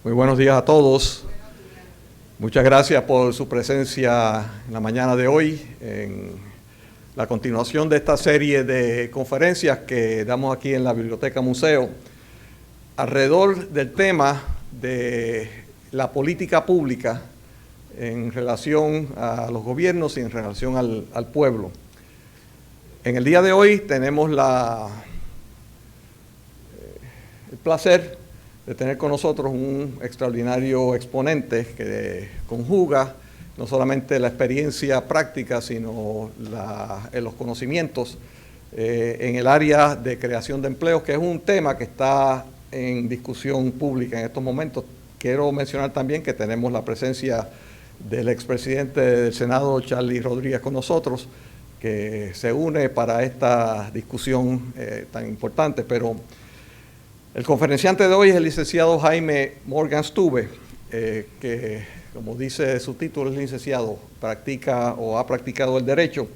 Muy buenos días a todos. Muchas gracias por su presencia en la mañana de hoy en la continuación de esta serie de conferencias que damos aquí en la Biblioteca Museo alrededor del tema de la política pública en relación a los gobiernos y en relación al pueblo. En el día de hoy tenemos el placer de tener con nosotros un extraordinario exponente que conjuga no solamente la experiencia práctica, sino los conocimientos en el área de creación de empleos, que es un tema que está en discusión pública en estos momentos. Quiero mencionar también que tenemos la presencia del expresidente del Senado, Charlie Rodríguez, con nosotros, que se une para esta discusión tan importante, pero el conferenciante de hoy es el licenciado Jaime Morgan-Stube, que, como dice su título, es licenciado, practica o ha practicado el derecho.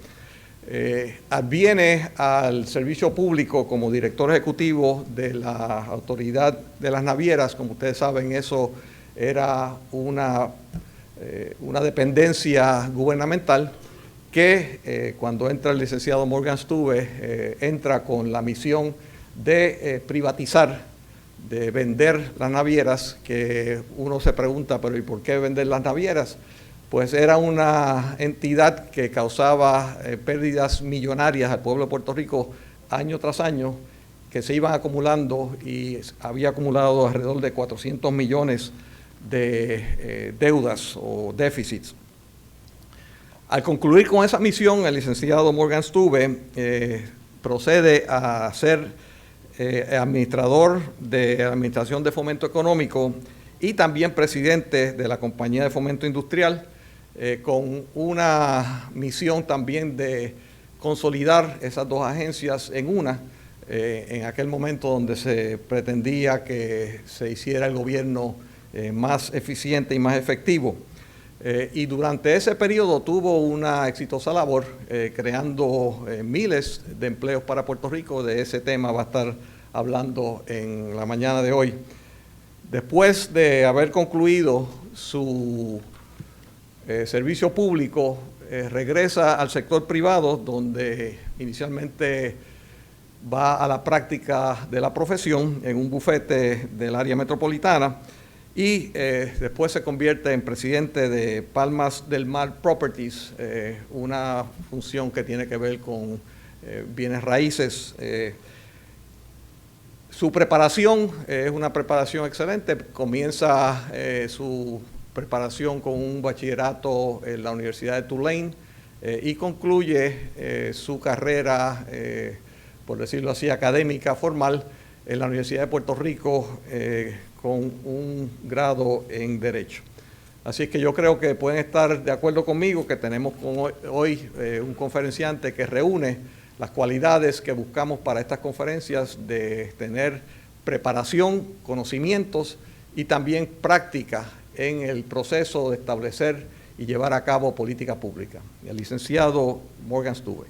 Adviene al servicio público como director ejecutivo de la Autoridad de las Navieras. Como ustedes saben, eso era una dependencia gubernamental que cuando entra el licenciado Morgan-Stube entra con la misión de privatizar, de vender las navieras, que uno se pregunta, pero ¿y por qué vender las navieras? Pues era una entidad que causaba pérdidas millonarias al pueblo de Puerto Rico año tras año, que se iban acumulando y había acumulado alrededor de 400 millones de deudas o déficits. Al concluir con esa misión, el licenciado Morgan-Stube procede a ser administrador de la Administración de Fomento Económico y también presidente de la Compañía de Fomento Industrial, con una misión también de consolidar esas dos agencias en una, en aquel momento donde se pretendía que se hiciera el gobierno más eficiente y más efectivo. Y durante ese periodo tuvo una exitosa labor creando miles de empleos para Puerto Rico. De ese tema va a estar hablando en la mañana de hoy. Después de haber concluido su servicio público, regresa al sector privado, donde inicialmente va a la práctica de la profesión en un bufete del área metropolitana, y después se convierte en presidente de Palmas del Mar Properties, una función que tiene que ver con bienes raíces. Su preparación es una preparación excelente. Comienza su preparación con un bachillerato en la Universidad de Tulane y concluye su carrera, por decirlo así, académica formal en la Universidad de Puerto Rico con un grado en Derecho. Así que yo creo que pueden estar de acuerdo conmigo que tenemos hoy un conferenciante que reúne las cualidades que buscamos para estas conferencias, de tener preparación, conocimientos y también práctica en el proceso de establecer y llevar a cabo política pública. El licenciado Morgan-Stube.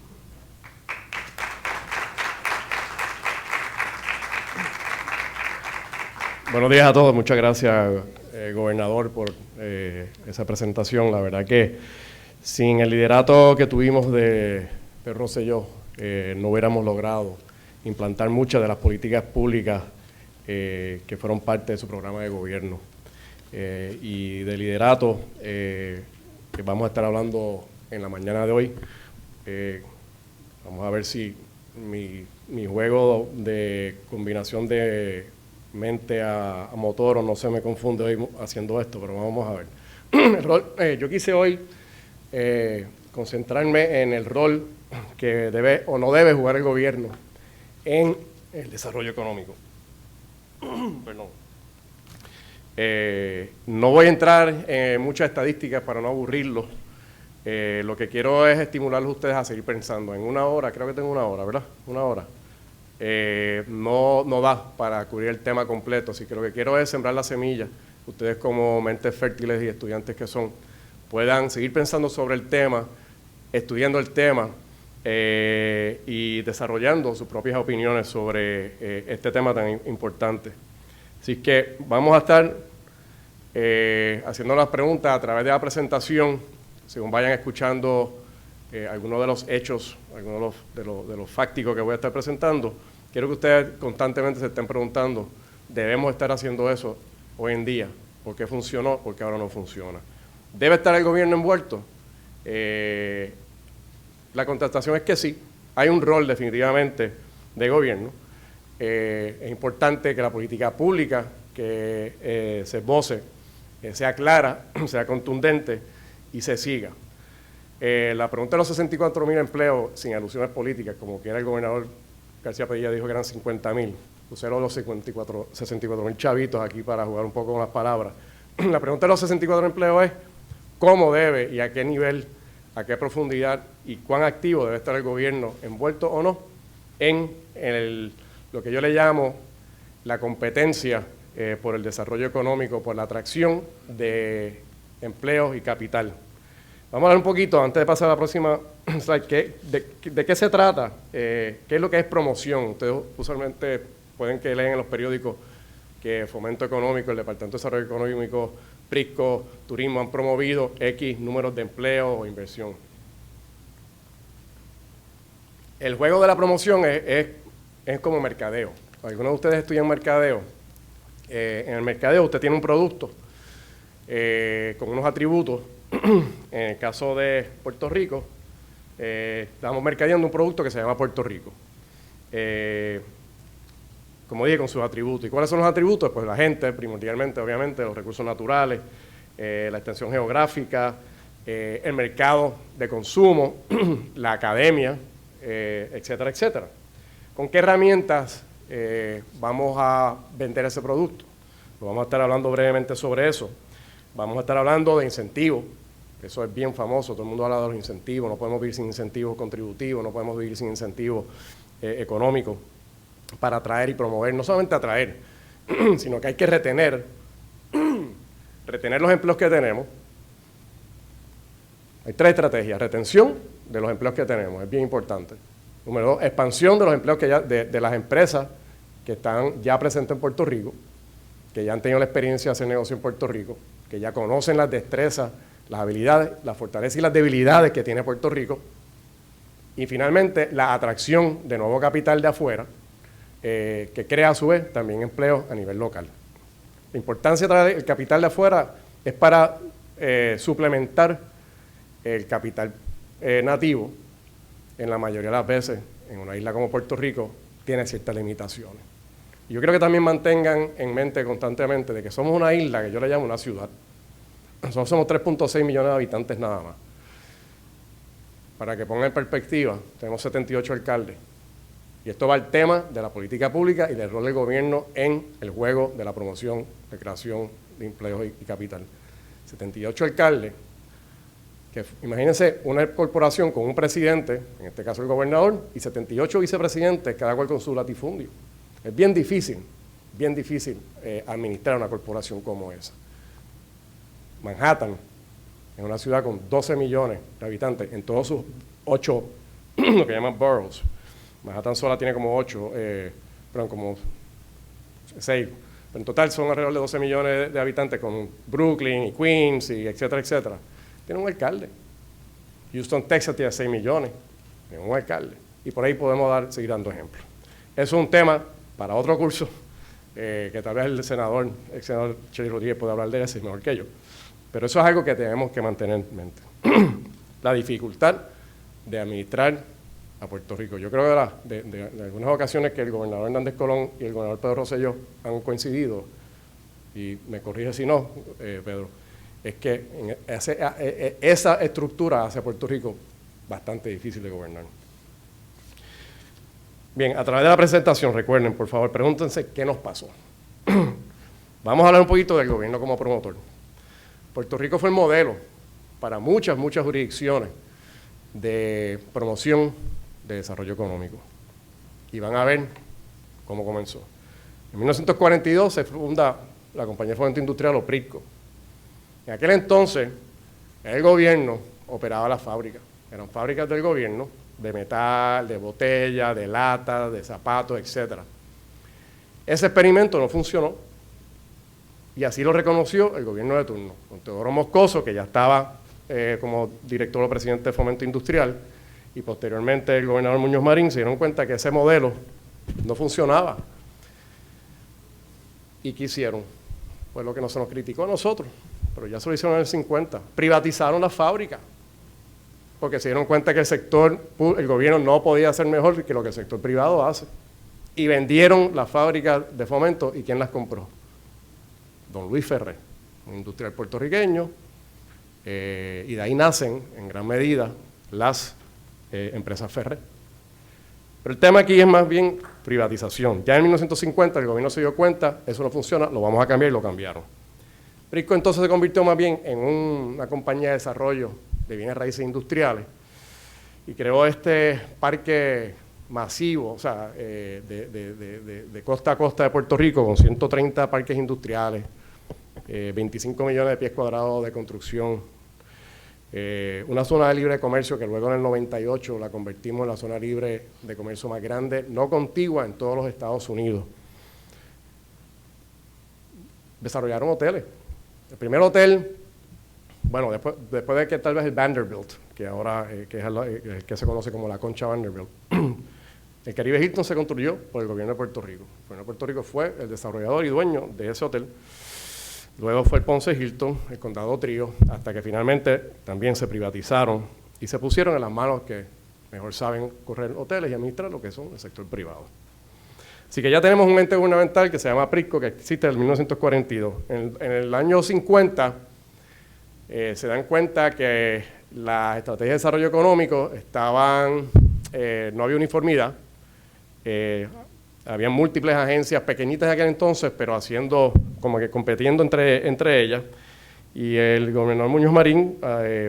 Buenos días a todos. Muchas gracias, gobernador, por esa presentación. La verdad que sin el liderato que tuvimos de Pedro Rosselló, no hubiéramos logrado implantar muchas de las políticas públicas que fueron parte de su programa de gobierno. Y de liderato, que vamos a estar hablando en la mañana de hoy. Vamos a ver si mi juego de combinación de mente a motor o no se me confunde hoy haciendo esto, pero vamos a ver. Yo quise hoy concentrarme en el rol que debe o no debe jugar el gobierno en el desarrollo económico. Perdón. No voy a entrar en muchas estadísticas para no aburrirlos. Lo que quiero es estimularlos a ustedes a seguir pensando. En una hora, creo que tengo una hora, ¿verdad? Una hora. No da para cubrir el tema completo, así que lo que quiero es sembrar la semilla. Ustedes, como mentes fértiles y estudiantes que son, puedan seguir pensando sobre el tema, estudiando el tema y desarrollando sus propias opiniones sobre este tema tan importante. Así que vamos a estar haciendo las preguntas a través de la presentación, según vayan escuchando algunos de los hechos, algunos de los fácticos que voy a estar presentando. Quiero que ustedes constantemente se estén preguntando, ¿debemos estar haciendo eso hoy en día? ¿Por qué funcionó? ¿Por qué ahora no funciona? ¿Debe estar el gobierno envuelto? La contestación es que sí. Hay un rol definitivamente de gobierno. Es importante que la política pública que se esboce sea clara, sea contundente y se siga. La pregunta de los 64.000 empleos, sin alusiones políticas, como quiera el gobernador García Padilla dijo que eran 50.000, pusieron los 64.000 chavitos aquí para jugar un poco con las palabras. La pregunta de los 64 empleos es cómo debe y a qué nivel, a qué profundidad y cuán activo debe estar el gobierno envuelto o no en lo que yo le llamo la competencia por el desarrollo económico, por la atracción de empleos y capital. Vamos a hablar un poquito, antes de pasar a la próxima slide, de qué se trata, qué es lo que es promoción. Ustedes usualmente pueden que lean en los periódicos que Fomento Económico, el Departamento de Desarrollo Económico, PRISCO, Turismo han promovido X números de empleo o inversión. El juego de la promoción es como mercadeo. Algunos de ustedes estudian mercadeo. En el mercadeo usted tiene un producto con unos atributos. En el caso de Puerto Rico, estamos mercadeando un producto que se llama Puerto Rico. Como dije, con sus atributos. ¿Y cuáles son los atributos? Pues la gente, primordialmente, obviamente, los recursos naturales, la extensión geográfica, el mercado de consumo, la academia, etcétera, etcétera. ¿Con qué herramientas vamos a vender ese producto? Pues vamos a estar hablando brevemente sobre eso. Vamos a estar hablando de incentivos, eso es bien famoso, todo el mundo habla de los incentivos, no podemos vivir sin incentivos contributivos, no podemos vivir sin incentivos económicos para atraer y promover, no solamente atraer, sino que hay que retener los empleos que tenemos. Hay tres estrategias: retención de los empleos que tenemos, es bien importante. Número dos, expansión de los empleos de las empresas que están ya presentes en Puerto Rico, que ya han tenido la experiencia de hacer negocio en Puerto Rico, que ya conocen las destrezas, las habilidades, las fortalezas y las debilidades que tiene Puerto Rico. Y finalmente, la atracción de nuevo capital de afuera, que crea a su vez también empleos a nivel local. La importancia de traer el capital de afuera es para suplementar el capital nativo. En la mayoría de las veces, en una isla como Puerto Rico, tiene ciertas limitaciones. Y yo creo que también mantengan en mente constantemente de que somos una isla, que yo le llamo una ciudad. Nosotros somos 3.6 millones de habitantes nada más. Para que pongan en perspectiva, tenemos 78 alcaldes. Y esto va al tema de la política pública y del rol del gobierno en el juego de la promoción, de creación de empleos y capital. 78 alcaldes, que imagínense una corporación con un presidente, en este caso el gobernador, y 78 vicepresidentes, cada cual con su latifundio. Es bien difícil administrar una corporación como esa. Manhattan es una ciudad con 12 millones de habitantes, en todos sus 8, lo que llaman boroughs. Manhattan sola tiene como 8, como 6. Pero en total son alrededor de 12 millones de habitantes, con Brooklyn y Queens, y etcétera, etcétera. Tiene un alcalde. Houston, Texas tiene 6 millones, tiene un alcalde. Y por ahí podemos seguir dando ejemplos. Eso es un tema para otro curso, que tal vez el senador Chely Rodríguez puede hablar de eso mejor que yo. Pero eso es algo que tenemos que mantener en mente. La dificultad de administrar a Puerto Rico. Yo creo que de algunas ocasiones que el gobernador Hernández Colón y el gobernador Pedro Rosselló han coincidido, y me corrige si no, Pedro, es que esa estructura hace a Puerto Rico bastante difícil de gobernar. Bien, a través de la presentación, recuerden, por favor, pregúntense qué nos pasó. Vamos a hablar un poquito del gobierno como promotor. Puerto Rico fue el modelo para muchas jurisdicciones de promoción de desarrollo económico. Y van a ver cómo comenzó. En 1942 se funda la Compañía de Fomento Industrial, o PRISCO. En aquel entonces, el gobierno operaba las fábricas. Eran fábricas del gobierno, de metal, de botella, de lata, de zapatos, etc. Ese experimento no funcionó Y así lo reconoció el gobierno de turno, con Teodoro Moscoso, que ya estaba como director o presidente de Fomento Industrial, y posteriormente el gobernador Muñoz Marín, se dieron cuenta que ese modelo no funcionaba. ¿Y qué hicieron? Pues lo que no se nos criticó a nosotros, pero ya se lo hicieron en el 50. Privatizaron la fábrica, porque se dieron cuenta que el gobierno no podía hacer mejor que lo que el sector privado hace. Y vendieron las fábricas de Fomento, ¿y quién las compró? Don Luis Ferré, un industrial puertorriqueño, y de ahí nacen, en gran medida, las empresas Ferré. Pero el tema aquí es más bien privatización. Ya en 1950 el gobierno se dio cuenta, eso no funciona, lo vamos a cambiar y lo cambiaron. Prisco entonces se convirtió más bien en una compañía de desarrollo de bienes raíces industriales y creó este parque masivo, o sea, de costa a costa de Puerto Rico, con 130 parques industriales, 25 millones de pies cuadrados de construcción, una zona de libre comercio que luego en el 98 la convertimos en la zona libre de comercio más grande, no contigua en todos los Estados Unidos. Desarrollaron hoteles. El primer hotel, bueno, después de que tal vez el Vanderbilt, que ahora que es el que se conoce como la Concha Vanderbilt, el Caribe Hilton se construyó por el gobierno de Puerto Rico. El gobierno de Puerto Rico fue el desarrollador y dueño de ese hotel. Luego fue el Ponce Hilton, el Condado Trío, hasta que finalmente también se privatizaron y se pusieron en las manos que mejor saben correr hoteles y administrar lo que son el sector privado. Así que ya tenemos un ente gubernamental que se llama Prisco, que existe desde 1942. En el año 50 se dan cuenta que las estrategias de desarrollo económico no había uniformidad. Había múltiples agencias pequeñitas de aquel entonces, pero haciendo como que compitiendo entre ellas. Y el gobernador Muñoz Marín,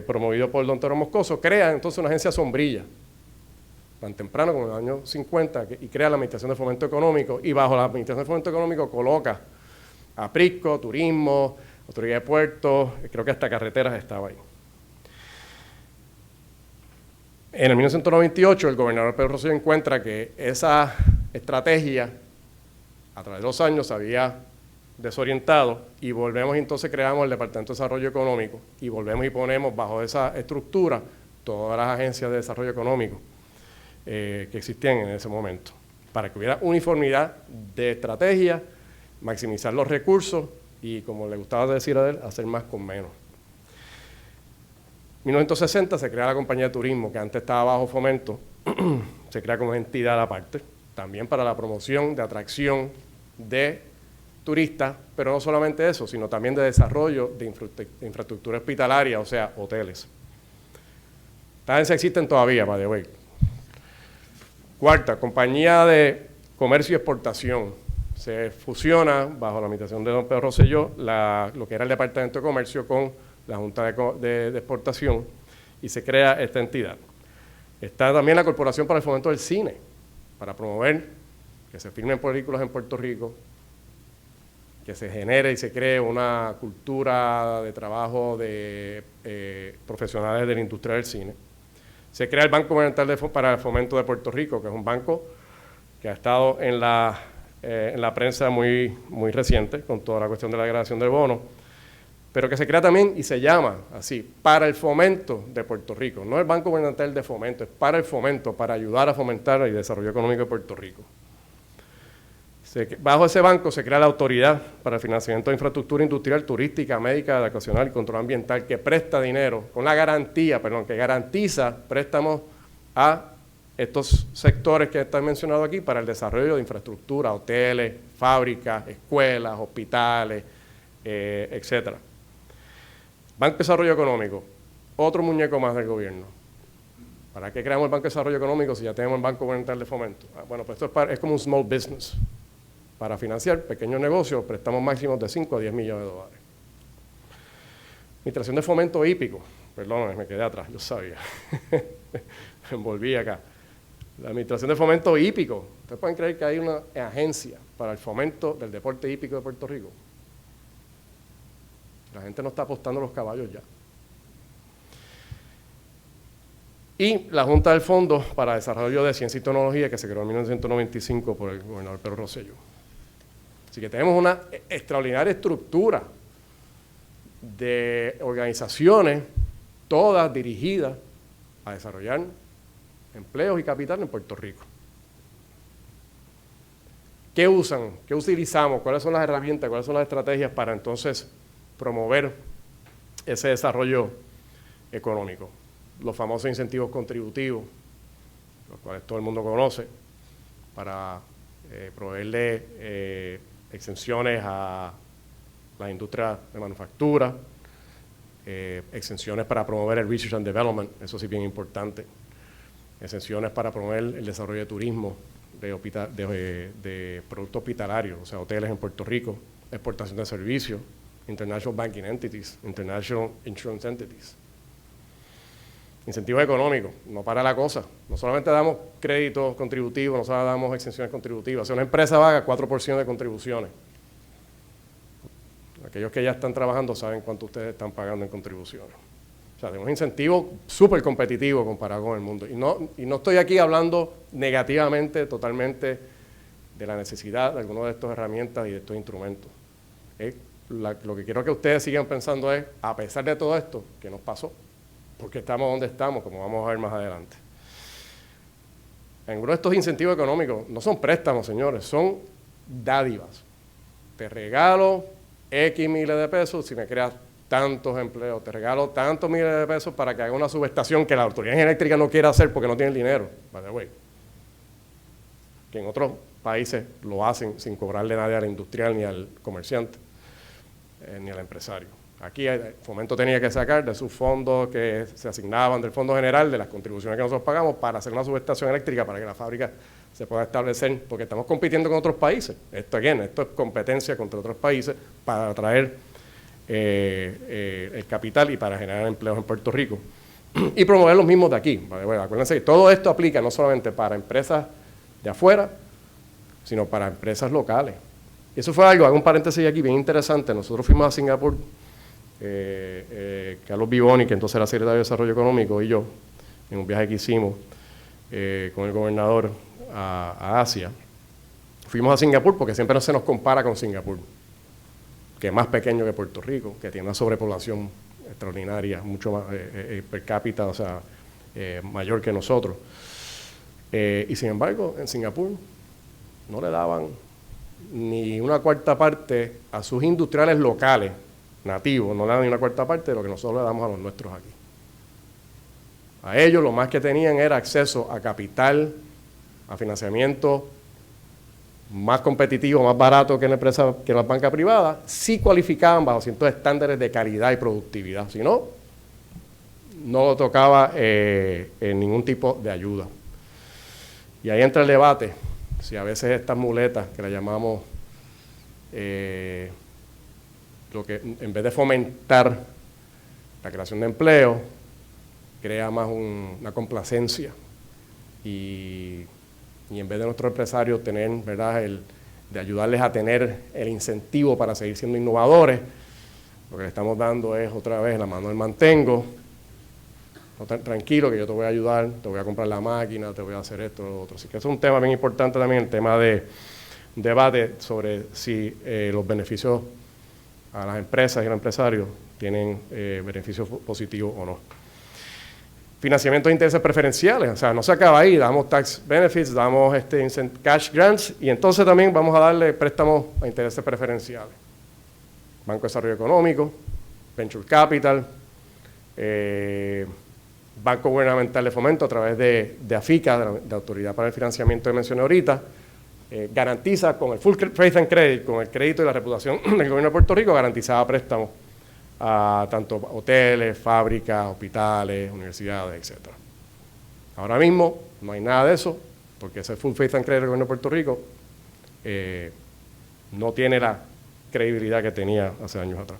promovido por don Teodoro Moscoso, crea entonces una agencia sombrilla, tan temprano como en el año 50, y crea la Administración de Fomento Económico, y bajo la Administración de Fomento Económico coloca a Prisco, Turismo, Autoridad de Puertos, creo que hasta Carreteras estaba ahí. En el 1998 el gobernador Pedro Rosselló encuentra que esa estrategia a través de los años se había desorientado y volvemos y entonces creamos el Departamento de Desarrollo Económico y volvemos y ponemos bajo esa estructura todas las agencias de desarrollo económico que existían en ese momento, para que hubiera uniformidad de estrategia, maximizar los recursos y, como le gustaba decir a él, hacer más con menos. En 1960 se crea la compañía de turismo, que antes estaba bajo Fomento, se crea como entidad aparte, también para la promoción de atracción de turistas, pero no solamente eso, sino también de desarrollo de infraestructura hospitalaria, o sea, hoteles. Estas existen todavía, by the way. Cuarta, compañía de comercio y exportación. Se fusiona, bajo la administración de don Pedro Rosselló, lo que era el Departamento de Comercio con la Junta de Exportación, y se crea esta entidad. Está también la Corporación para el Fomento del Cine, para promover que se filmen películas en Puerto Rico, que se genere y se cree una cultura de trabajo de profesionales de la industria del cine. Se crea el Banco Gubernamental para el Fomento de Puerto Rico, que es un banco que ha estado en la prensa muy reciente, con toda la cuestión de la degradación del bono, pero que se crea también y se llama así, para el fomento de Puerto Rico. No el Banco Gubernamental de Fomento, es para el fomento, para ayudar a fomentar el desarrollo económico de Puerto Rico. Bajo ese banco se crea la Autoridad para el Financiamiento de Infraestructura Industrial, Turística, Médica, Educacional y Control Ambiental, que presta dinero, con la garantía, que garantiza préstamos a estos sectores que están mencionados aquí para el desarrollo de infraestructura, hoteles, fábricas, escuelas, hospitales, etcétera. Banco de Desarrollo Económico, otro muñeco más del gobierno. ¿Para qué creamos el Banco de Desarrollo Económico si ya tenemos el Banco Gubernamental de Fomento? Bueno, pues esto es como un small business, para financiar pequeños negocios, préstamos máximos de 5 a 10 millones de dólares. Administración de Fomento Hípico, perdón, me quedé atrás, yo sabía, me envolví acá. La Administración de Fomento Hípico, ustedes pueden creer que hay una agencia para el fomento del deporte hípico de Puerto Rico. La gente no está apostando los caballos ya. Y la Junta del Fondo para Desarrollo de Ciencia y Tecnología, que se creó en 1995 por el gobernador Pedro Rosselló. Así que tenemos una extraordinaria estructura de organizaciones, todas dirigidas a desarrollar empleos y capital en Puerto Rico. ¿Qué usan? ¿Qué utilizamos? ¿Cuáles son las herramientas? ¿Cuáles son las estrategias para entonces promover ese desarrollo económico? Los famosos incentivos contributivos, los cuales todo el mundo conoce, para proveerle exenciones a las industrias de manufactura, exenciones para promover el research and development, eso sí bien importante, exenciones para promover el desarrollo de turismo, de productos hospitalarios, o sea, hoteles en Puerto Rico, exportación de servicios, international banking entities, international insurance entities. Incentivos económicos, no para la cosa. No solamente damos créditos contributivos, no solamente damos exenciones contributivas. Si una empresa paga 4% de contribuciones, aquellos que ya están trabajando saben cuánto ustedes están pagando en contribuciones. O sea, tenemos incentivos súper competitivos comparado con el mundo. Y no estoy aquí hablando negativamente, totalmente, de la necesidad de algunas de estas herramientas y de estos instrumentos. Lo que quiero que ustedes sigan pensando es, a pesar de todo esto, ¿qué nos pasó? Porque estamos donde estamos, como vamos a ver más adelante. Algunos de estos incentivos económicos no son préstamos, señores, son dádivas. Te regalo X miles de pesos si me creas tantos empleos, te regalo tantos miles de pesos para que haga una subestación que la autoridad eléctrica no quiere hacer porque no tiene el dinero, by the way. Que en otros países lo hacen sin cobrarle nadie al industrial ni al comerciante, ni al empresario. Aquí Fomento tenía que sacar de sus fondos que se asignaban del Fondo General, de las contribuciones que nosotros pagamos, para hacer una subestación eléctrica para que la fábrica se pueda establecer, porque estamos compitiendo con otros países. Esto es competencia contra otros países para atraer el capital y para generar empleos en Puerto Rico y promover los mismos de aquí. Bueno, acuérdense que todo esto aplica no solamente para empresas de afuera, sino para empresas locales. Y eso fue algo, hago un paréntesis aquí bien interesante. Nosotros fuimos a Singapur, Carlos Vivoni, que entonces era secretario de Desarrollo Económico, y yo, en un viaje que hicimos con el gobernador a Asia. Fuimos a Singapur porque siempre no se nos compara con Singapur, que es más pequeño que Puerto Rico, que tiene una sobrepoblación extraordinaria, mucho más per cápita, o sea, mayor que nosotros. Y sin embargo, en Singapur no le daban ni una cuarta parte a sus industriales locales, nativos, no le daban ni una cuarta parte de lo que nosotros le damos a los nuestros aquí. A ellos lo más que tenían era acceso a capital, a financiamiento más competitivo, más barato que en la banca privada, si cualificaban bajo ciertos estándares de calidad y productividad. Si no, no tocaba ningún tipo de ayuda. Y ahí entra el debate, si a veces estas muletas, que las llamamos, lo que en vez de fomentar la creación de empleo, crea más una complacencia. Y en vez de nuestros empresarios tener, ¿verdad?, de ayudarles a tener el incentivo para seguir siendo innovadores, lo que le estamos dando es otra vez la mano del mantengo. No, tranquilo, que yo te voy a ayudar, te voy a comprar la máquina, te voy a hacer esto, lo otro. Así que eso es un tema bien importante también, el tema de debate sobre si los beneficios a las empresas y a los empresarios tienen beneficios positivos o no. Financiamiento de intereses preferenciales, o sea, no se acaba ahí, damos tax benefits, damos cash grants y entonces también vamos a darle préstamos a intereses preferenciales. Banco de Desarrollo Económico, Venture Capital, Banco Gubernamental de Fomento a través de AFICA, de Autoridad para el Financiamiento que mencioné ahorita, garantiza con el Full Faith and Credit, con el crédito y la reputación del gobierno de Puerto Rico, garantizaba préstamos a tanto hoteles, fábricas, hospitales, universidades, etc. Ahora mismo no hay nada de eso, porque ese Full Faith and Credit del gobierno de Puerto Rico no tiene la credibilidad que tenía hace años atrás.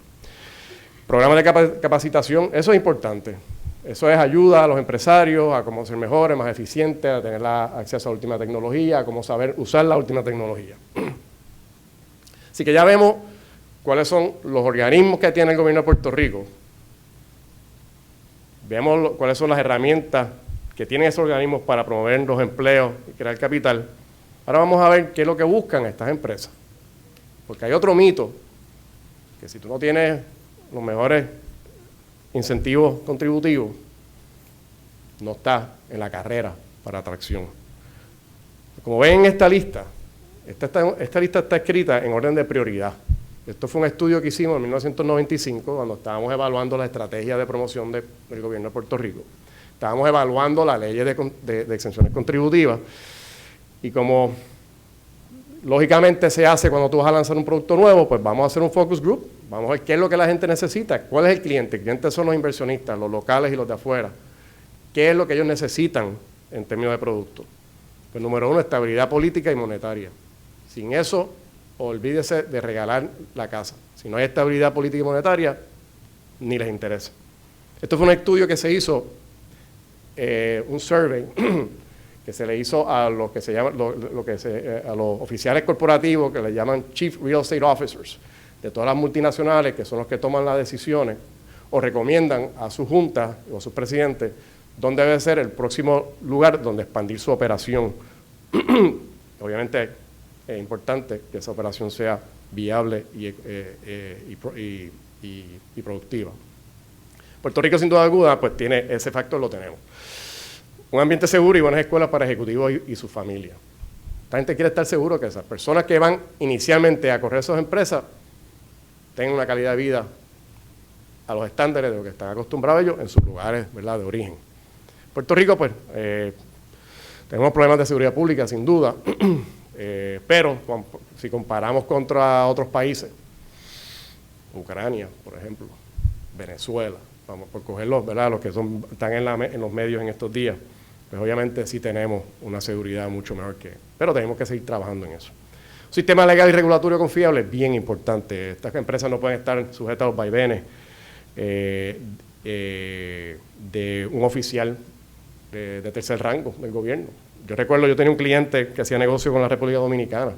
Programas de capacitación, eso es importante. Eso es ayuda a los empresarios a cómo ser mejores, más eficientes, a tener acceso a la última tecnología, a cómo saber usar la última tecnología. Así que ya vemos cuáles son los organismos que tiene el gobierno de Puerto Rico. Vemos cuáles son las herramientas que tienen esos organismos para promover los empleos y crear capital. Ahora vamos a ver qué es lo que buscan estas empresas. Porque hay otro mito, que si tú no tienes los mejores incentivos contributivos, no estás en la carrera para atracción. Como ven en esta lista, esta lista está escrita en orden de prioridad. Esto fue un estudio que hicimos en 1995, cuando estábamos evaluando la estrategia de promoción del gobierno de Puerto Rico. Estábamos evaluando la ley de exenciones contributivas, y como lógicamente se hace cuando tú vas a lanzar un producto nuevo, pues vamos a hacer un focus group, vamos a ver qué es lo que la gente necesita, cuál es el cliente. El cliente son los inversionistas, los locales y los de afuera. ¿Qué es lo que ellos necesitan en términos de producto? Pues número 1, estabilidad política y monetaria. Sin eso, olvídese de regalar la casa. Si no hay estabilidad política y monetaria, ni les interesa. Esto fue un estudio que se hizo, un survey, que se le hizo a los que se llaman, a los oficiales corporativos que le llaman Chief Real Estate Officers, de todas las multinacionales, que son los que toman las decisiones o recomiendan a sus juntas o a sus presidentes dónde debe ser el próximo lugar donde expandir su operación. Obviamente es importante que esa operación sea viable y productiva. Puerto Rico, sin duda alguna, pues tiene ese factor, lo tenemos. Un ambiente seguro y buenas escuelas para ejecutivos y su familia. La gente quiere estar seguro que esas personas que van inicialmente a correr esas empresas tengan una calidad de vida a los estándares de lo que están acostumbrados ellos en sus lugares, ¿verdad?, de origen. Puerto Rico, pues, tenemos problemas de seguridad pública, sin duda, pero si comparamos contra otros países, Ucrania, por ejemplo, Venezuela, vamos por cogerlos, ¿verdad?, los que están en los medios en estos días, pues obviamente sí tenemos una seguridad mucho mejor pero tenemos que seguir trabajando en eso. Un sistema legal y regulatorio confiable es bien importante. Estas empresas no pueden estar sujetas a los vaivenes de un oficial de tercer rango del gobierno. Yo recuerdo, yo tenía un cliente que hacía negocio con la República Dominicana,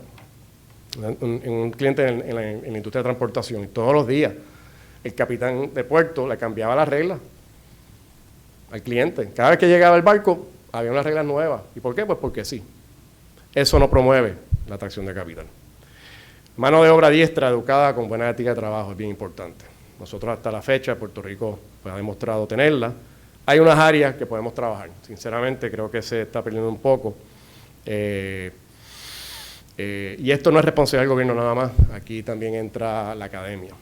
un cliente en la industria de transportación, y todos los días el capitán de puerto le cambiaba las reglas al cliente. Cada vez que llegaba el barco, había unas reglas nuevas. ¿Y por qué? Pues porque sí. Eso no promueve la atracción de capital. Mano de obra diestra, educada, con buena ética de trabajo, es bien importante. Nosotros hasta la fecha, Puerto Rico pues, ha demostrado tenerla. Hay unas áreas que podemos trabajar. Sinceramente, creo que se está perdiendo un poco. Y esto no es responsabilidad del gobierno nada más. Aquí también entra la academia.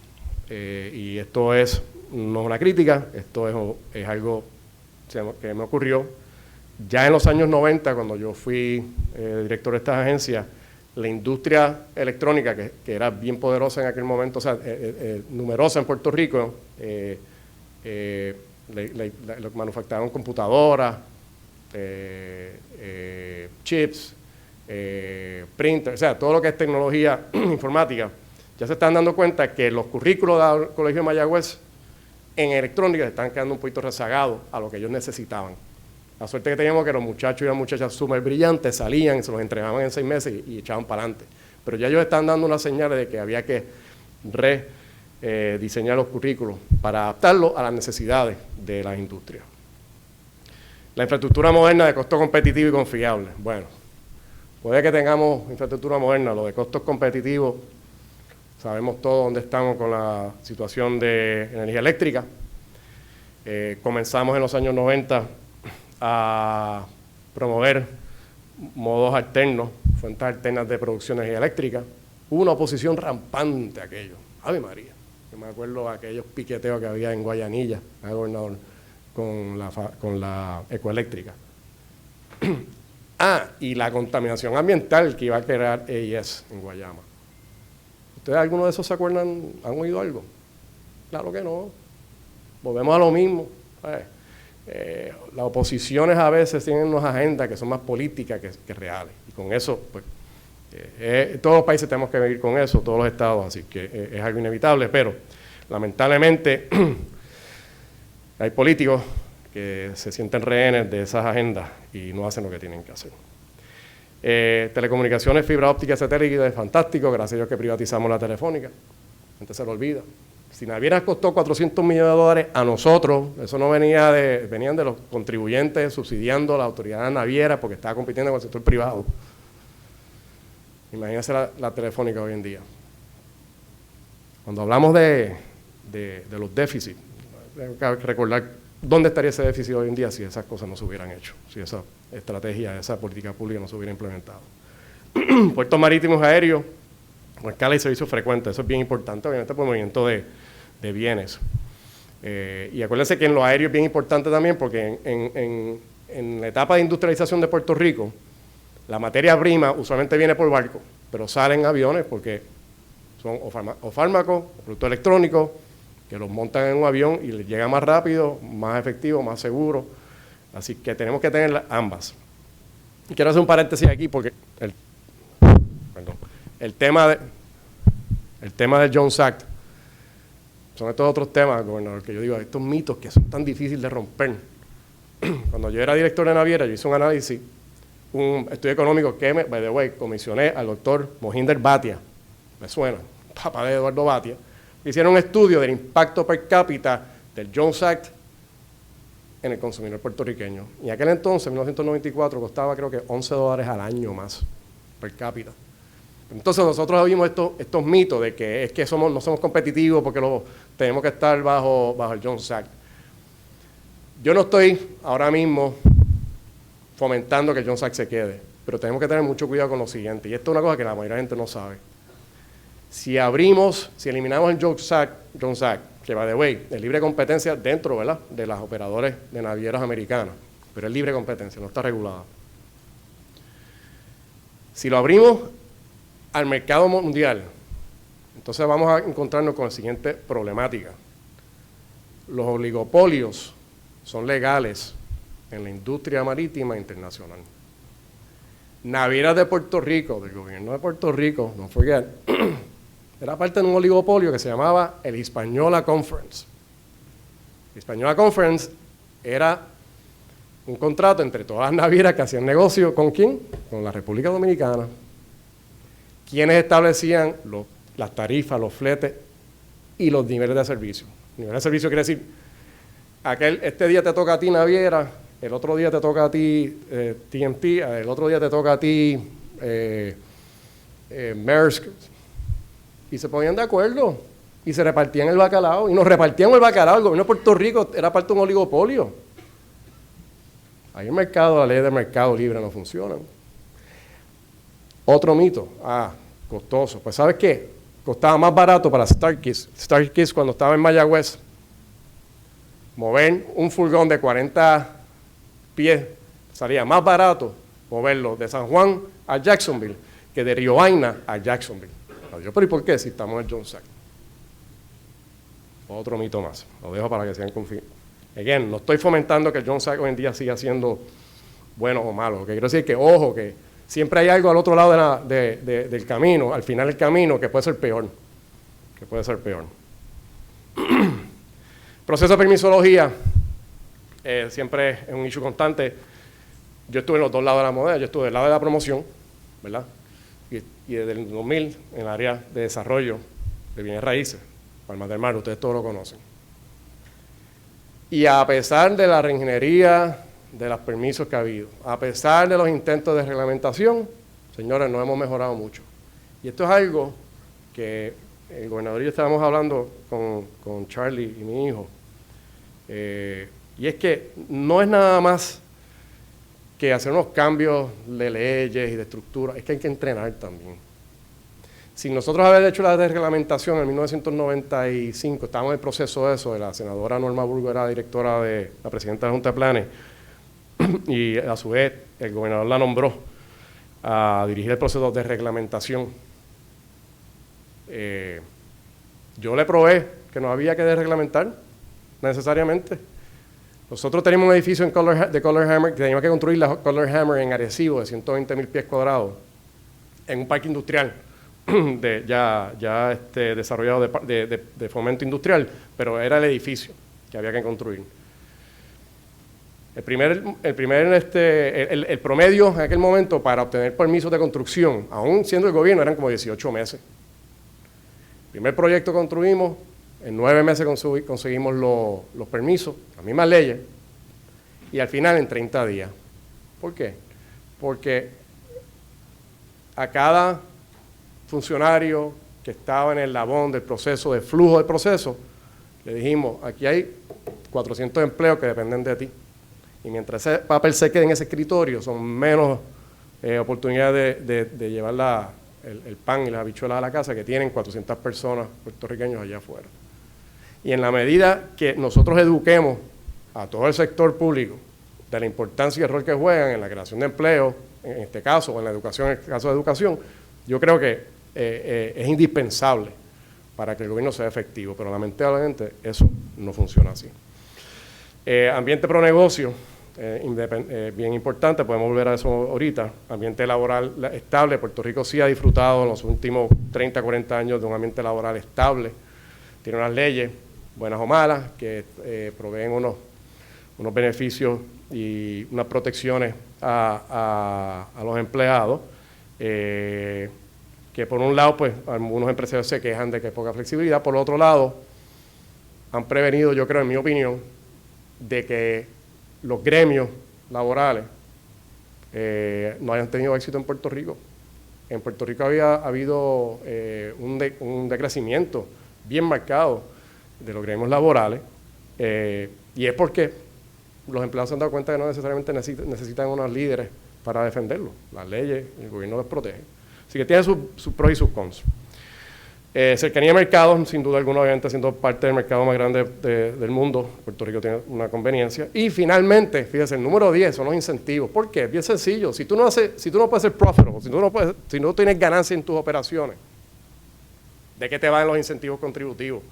Y esto no es una crítica, esto es algo que me ocurrió. Ya en los años 90, cuando yo fui director de estas agencias, la industria electrónica, que era bien poderosa en aquel momento, o sea, numerosa en Puerto Rico, manufacturaban computadoras, chips, printers, o sea, todo lo que es tecnología informática. Ya se están dando cuenta que los currículos del Colegio de Mayagüez en electrónica se están quedando un poquito rezagados a lo que ellos necesitaban. La suerte que teníamos que los muchachos y las muchachas súper brillantes salían, se los entregaban en 6 meses y echaban para adelante. Pero ya ellos están dando unas señales de que había que rediseñar los currículos para adaptarlos a las necesidades de las industrias. La infraestructura moderna de costo competitivo y confiable. Bueno, puede que tengamos infraestructura moderna, lo de costos competitivos. Sabemos todos dónde estamos con la situación de energía eléctrica. Comenzamos en los años 90 a promover modos alternos, fuentes alternas de producción de energía eléctrica. Hubo una oposición rampante a aquello. ¡Ave María! Yo me acuerdo de aquellos piqueteos que había en Guayanilla, el gobernador, con la ecoeléctrica. Y la contaminación ambiental que iba a crear EIS en Guayama. ¿Ustedes alguno de esos se acuerdan? ¿Han oído algo? Claro que no. Volvemos a lo mismo. Las oposiciones a veces tienen unas agendas que son más políticas que reales. Y con eso, pues, todos los países tenemos que vivir con eso, todos los estados, así que es algo inevitable. Pero, lamentablemente, hay políticos que se sienten rehenes de esas agendas y no hacen lo que tienen que hacer. Telecomunicaciones, fibra óptica, satélite, es fantástico, gracias a Dios que privatizamos la telefónica. La gente se lo olvida. Si Naviera costó $400 millones a nosotros, eso no venían de los contribuyentes subsidiando la autoridad naviera porque estaba compitiendo con el sector privado. Imagínense la telefónica hoy en día. Cuando hablamos de los déficits, tengo que recordar dónde estaría ese déficit hoy en día si esas cosas no se hubieran hecho, si esa estrategia, esa política pública no se hubiera implementado. Puertos marítimos aéreos, con escala y servicios frecuentes, eso es bien importante, obviamente por el movimiento de bienes. Y acuérdense que en lo aéreo es bien importante también porque en la etapa de industrialización de Puerto Rico, la materia prima usualmente viene por barco, pero salen aviones porque son o fármacos, o productos electrónicos, que los montan en un avión y les llega más rápido, más efectivo, más seguro. Así que tenemos que tener ambas. Y quiero hacer un paréntesis aquí porque el tema del Jones Act son estos otros temas, gobernador, que yo digo, estos mitos que son tan difíciles de romper. Cuando yo era director de naviera, yo hice un análisis, un estudio económico que, by the way, comisioné al doctor Mohinder Bhatia, me suena, papá de Eduardo Bhatia, hicieron un estudio del impacto per cápita del Jones Act en el consumidor puertorriqueño. Y en aquel entonces, en 1994, costaba creo que $11 al año más per cápita. Entonces nosotros oímos estos mitos de que es que no somos competitivos porque tenemos que estar bajo el Jones Act. Yo no estoy ahora mismo fomentando que el Jones Act se quede, pero tenemos que tener mucho cuidado con lo siguiente, y esto es una cosa que la mayoría de la gente no sabe. Si eliminamos el Jones Act, que by the way, es libre competencia dentro, ¿verdad?, de los operadores de navieras americanas, pero es libre competencia, no está regulada. Si lo abrimos al mercado mundial, entonces vamos a encontrarnos con la siguiente problemática. Los oligopolios son legales en la industria marítima internacional. Navieras de Puerto Rico, del gobierno de Puerto Rico, no forget, era parte de un oligopolio que se llamaba el Hispaniola Conference. El Hispaniola Conference era un contrato entre todas las navieras que hacían negocio, ¿con quién? Con la República Dominicana. Quienes establecían las tarifas, los fletes y los niveles de servicio. Nivel de servicio quiere decir, este día te toca a ti naviera, el otro día te toca a ti TNT, el otro día te toca a ti Maersk. Y se ponían de acuerdo y se repartían el bacalao. Y nos repartían el bacalao. El gobierno de Puerto Rico era parte de un oligopolio. Ahí el mercado, la ley del mercado libre no funciona. Otro mito, costoso. Pues ¿sabes qué? Costaba más barato para Starkist cuando estaba en Mayagüez, mover un furgón de 40 pies, salía más barato moverlo de San Juan a Jacksonville que de Río Vaina a Jacksonville. Pero ¿y por qué? Si estamos en el Jones Act. Otro mito más, lo dejo para que sean confiados. Again, no estoy fomentando que el Jones Act hoy en día siga siendo bueno o malo. Lo que quiero decir es que, ojo, que siempre hay algo al otro lado del camino, al final del camino, que puede ser peor. Proceso de permisología, siempre es un issue constante. Yo estuve en los dos lados de la moneda, yo estuve del lado de la promoción, ¿verdad? Y desde el 2000 en el área de desarrollo de bienes raíces, Palmas del Mar, ustedes todos lo conocen. Y a pesar de la reingeniería de los permisos que ha habido, a pesar de los intentos de reglamentación, señores, no hemos mejorado mucho. Y esto es algo que el gobernador y yo estábamos hablando con Charlie y mi hijo, y es que no es nada más que hacer unos cambios de leyes y de estructura, es que hay que entrenar también. Si nosotros haber hecho la desreglamentación en 1995, estábamos en el proceso de eso, la senadora Norma Burgo era directora de la presidenta de la Junta de Planes, y a su vez el gobernador la nombró a dirigir el proceso de reglamentación. Yo le probé que no había que desreglamentar necesariamente. Nosotros teníamos un edificio de Color Hammer, que teníamos que construir la Color Hammer en Arecibo de 120,000 pies cuadrados, en un parque industrial desarrollado de fomento industrial, pero era el edificio que había que construir. El promedio en aquel momento para obtener permisos de construcción, aún siendo el gobierno, eran como 18 meses. El primer proyecto construimos, en 9 meses conseguimos los permisos, las mismas leyes, y al final en 30 días. ¿Por qué? Porque a cada funcionario que estaba en el labón del proceso, del flujo del proceso, le dijimos, aquí hay 400 empleos que dependen de ti. Y mientras ese papel se quede en ese escritorio, son menos oportunidades de llevar el pan y las habichuelas a la casa que tienen 400 personas puertorriqueños allá afuera. Y en la medida que nosotros eduquemos a todo el sector público de la importancia y el rol que juegan en la creación de empleo, en este caso, o en la educación, en el caso de educación, yo creo que es indispensable para que el gobierno sea efectivo, pero lamentablemente eso no funciona así. Ambiente pro negocio, bien importante, podemos volver a eso ahorita. Ambiente laboral estable, Puerto Rico sí ha disfrutado en los últimos 30, 40 años de un ambiente laboral estable, tiene unas leyes, buenas o malas, que proveen unos beneficios y unas protecciones a los empleados, que por un lado, pues, algunos empresarios se quejan de que hay poca flexibilidad, por otro lado, han prevenido, yo creo, en mi opinión, de que los gremios laborales no hayan tenido éxito en Puerto Rico. En Puerto Rico ha habido un decrecimiento bien marcado de los gremios laborales, y es porque los empleados se han dado cuenta que no necesariamente necesitan unos líderes para defenderlos. Las leyes, el gobierno los protege. Así que tiene sus pros y sus cons. Cercanía a mercados, sin duda alguna, obviamente siendo parte del mercado más grande del mundo, Puerto Rico tiene una conveniencia. Y finalmente, fíjense, el número 10 son los incentivos. ¿Por qué? Es bien sencillo. Si tú no puedes ser profitable, si no tienes ganancia en tus operaciones, ¿de qué te van los incentivos contributivos?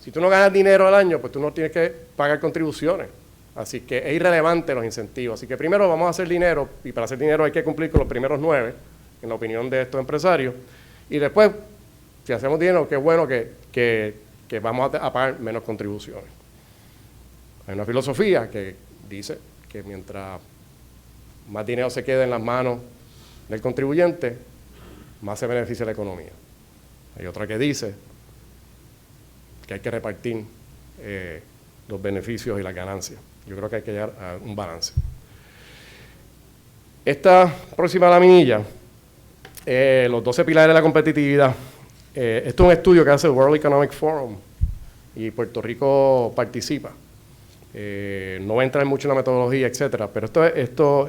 Si tú no ganas dinero al año, pues tú no tienes que pagar contribuciones. Así que es irrelevante los incentivos. Así que primero vamos a hacer dinero, y para hacer dinero hay que cumplir con los primeros 9, en la opinión de estos empresarios. Y después, si hacemos dinero, qué bueno que vamos a pagar menos contribuciones. Hay una filosofía que dice que mientras más dinero se quede en las manos del contribuyente, más se beneficia la economía. Hay otra que dice que hay que repartir los beneficios y las ganancias. Yo creo que hay que llegar a un balance. Esta próxima laminilla, los 12 pilares de la competitividad. Esto es un estudio que hace el World Economic Forum y Puerto Rico participa. No voy a entrar mucho en la metodología, etcétera, pero esto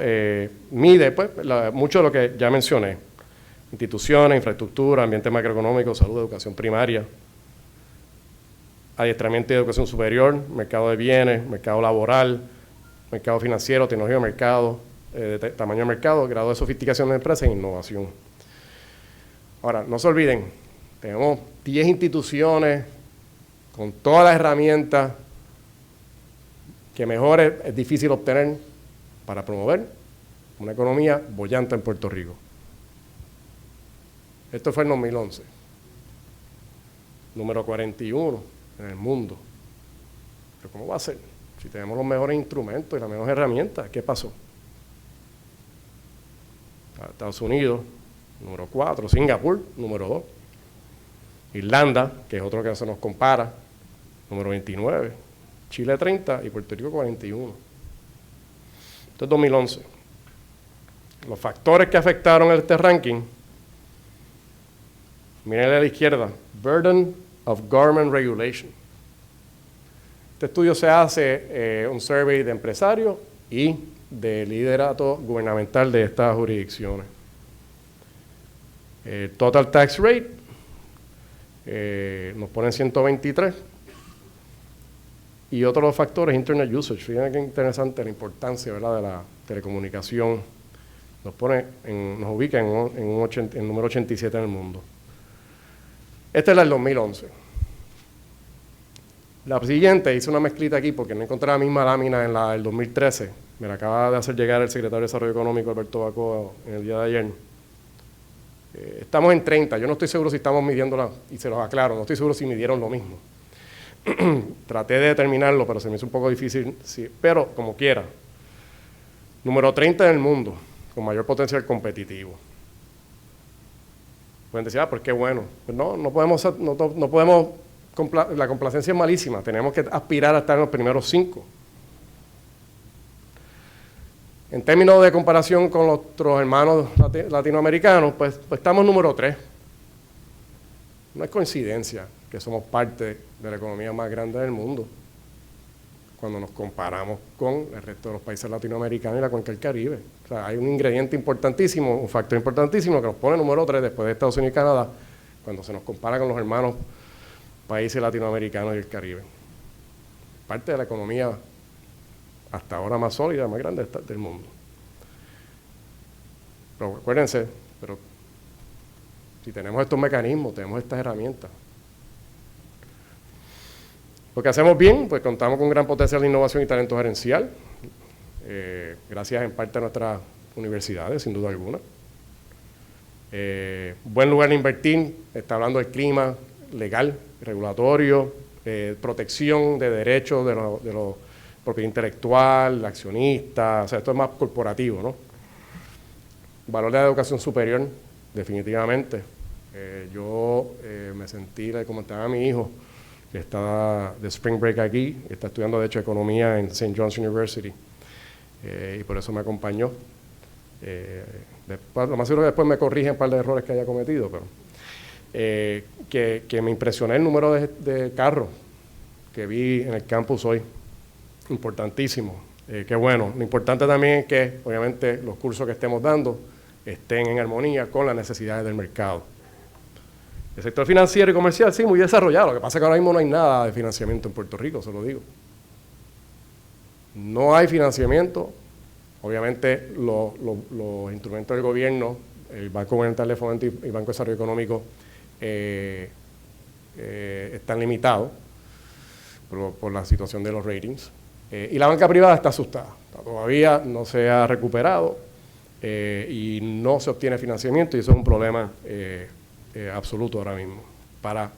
mide pues, mucho de lo que ya mencioné. Instituciones, infraestructura, ambiente macroeconómico, salud, educación primaria, adiestramiento y educación superior, mercado de bienes, mercado laboral, mercado financiero, tecnología de mercado, tamaño de mercado, grado de sofisticación de empresas e innovación. Ahora, no se olviden, tenemos 10 instituciones con todas las herramientas que mejor es difícil obtener para promover una economía bollante en Puerto Rico. Esto fue en 2011. Número 41 en el mundo. ¿Pero cómo va a ser? Si tenemos los mejores instrumentos y las mejores herramientas, ¿qué pasó? Estados Unidos, número 4, Singapur, número 2, Irlanda, que es otro que se nos compara, número 29, Chile 30 y Puerto Rico 41. Esto es 2011. Los factores que afectaron este ranking, miren a la izquierda, Burden of Government Regulation. Este estudio se hace un survey de empresarios y de liderato gubernamental de estas jurisdicciones. Total Tax Rate nos ponen 123. Y otro de los factores, Internet Usage. Fíjense qué interesante la importancia, ¿verdad?, de la telecomunicación. Nos ubica en el número 87 en el mundo. Esta es la del 2011. La siguiente, hice una mezclita aquí porque no encontré la misma lámina en la del 2013. Me la acaba de hacer llegar el secretario de Desarrollo Económico, Alberto Bacoa, en el día de ayer. Estamos en 30. Yo no estoy seguro si estamos midiéndola, y se los aclaro, no estoy seguro si midieron lo mismo. Traté de determinarlo, pero se me hizo un poco difícil, sí, pero como quiera. Número 30 en el mundo, con mayor potencial competitivo. Pueden decir, pues qué bueno. Pues no podemos, la complacencia es malísima, tenemos que aspirar a estar en los primeros 5. En términos de comparación con nuestros hermanos latinoamericanos, pues estamos número 3. No es coincidencia que somos parte de la economía más grande del mundo cuando nos comparamos con el resto de los países latinoamericanos y la cuenca del Caribe. O sea, hay un ingrediente importantísimo, un factor importantísimo que nos pone número 3 después de Estados Unidos y Canadá, cuando se nos compara con los hermanos países latinoamericanos y el Caribe. Parte de la economía hasta ahora más sólida, más grande del mundo. Pero acuérdense, si tenemos estos mecanismos, tenemos estas herramientas. Lo que hacemos bien, pues contamos con un gran potencial de innovación y talento gerencial, gracias en parte a nuestras universidades, sin duda alguna. Buen lugar de invertir, está hablando del clima legal, regulatorio, protección de derechos de los propiedad intelectual, accionista, o sea, esto es más corporativo, ¿no? Valor de la educación superior, definitivamente. Yo me sentí, le comentaba a mi hijo, que está de Spring Break aquí, está estudiando de hecho economía en St. John's University, y por eso me acompañó. Lo más seguro que después me corrigen un par de errores que haya cometido, pero que me impresioné el número de carros que vi en el campus hoy. Importantísimo, qué bueno. Lo importante también es que, obviamente, los cursos que estemos dando estén en armonía con las necesidades del mercado. El sector financiero y comercial, sí, muy desarrollado. Lo que pasa es que ahora mismo no hay nada de financiamiento en Puerto Rico, se lo digo. No hay financiamiento. Obviamente, los instrumentos del gobierno, el Banco Gubernamental de Fomento y Banco de Desarrollo Económico, están limitados por la situación de los ratings. Y la banca privada está asustada. Todavía no se ha recuperado y no se obtiene financiamiento, y eso es un problema absoluto ahora mismo para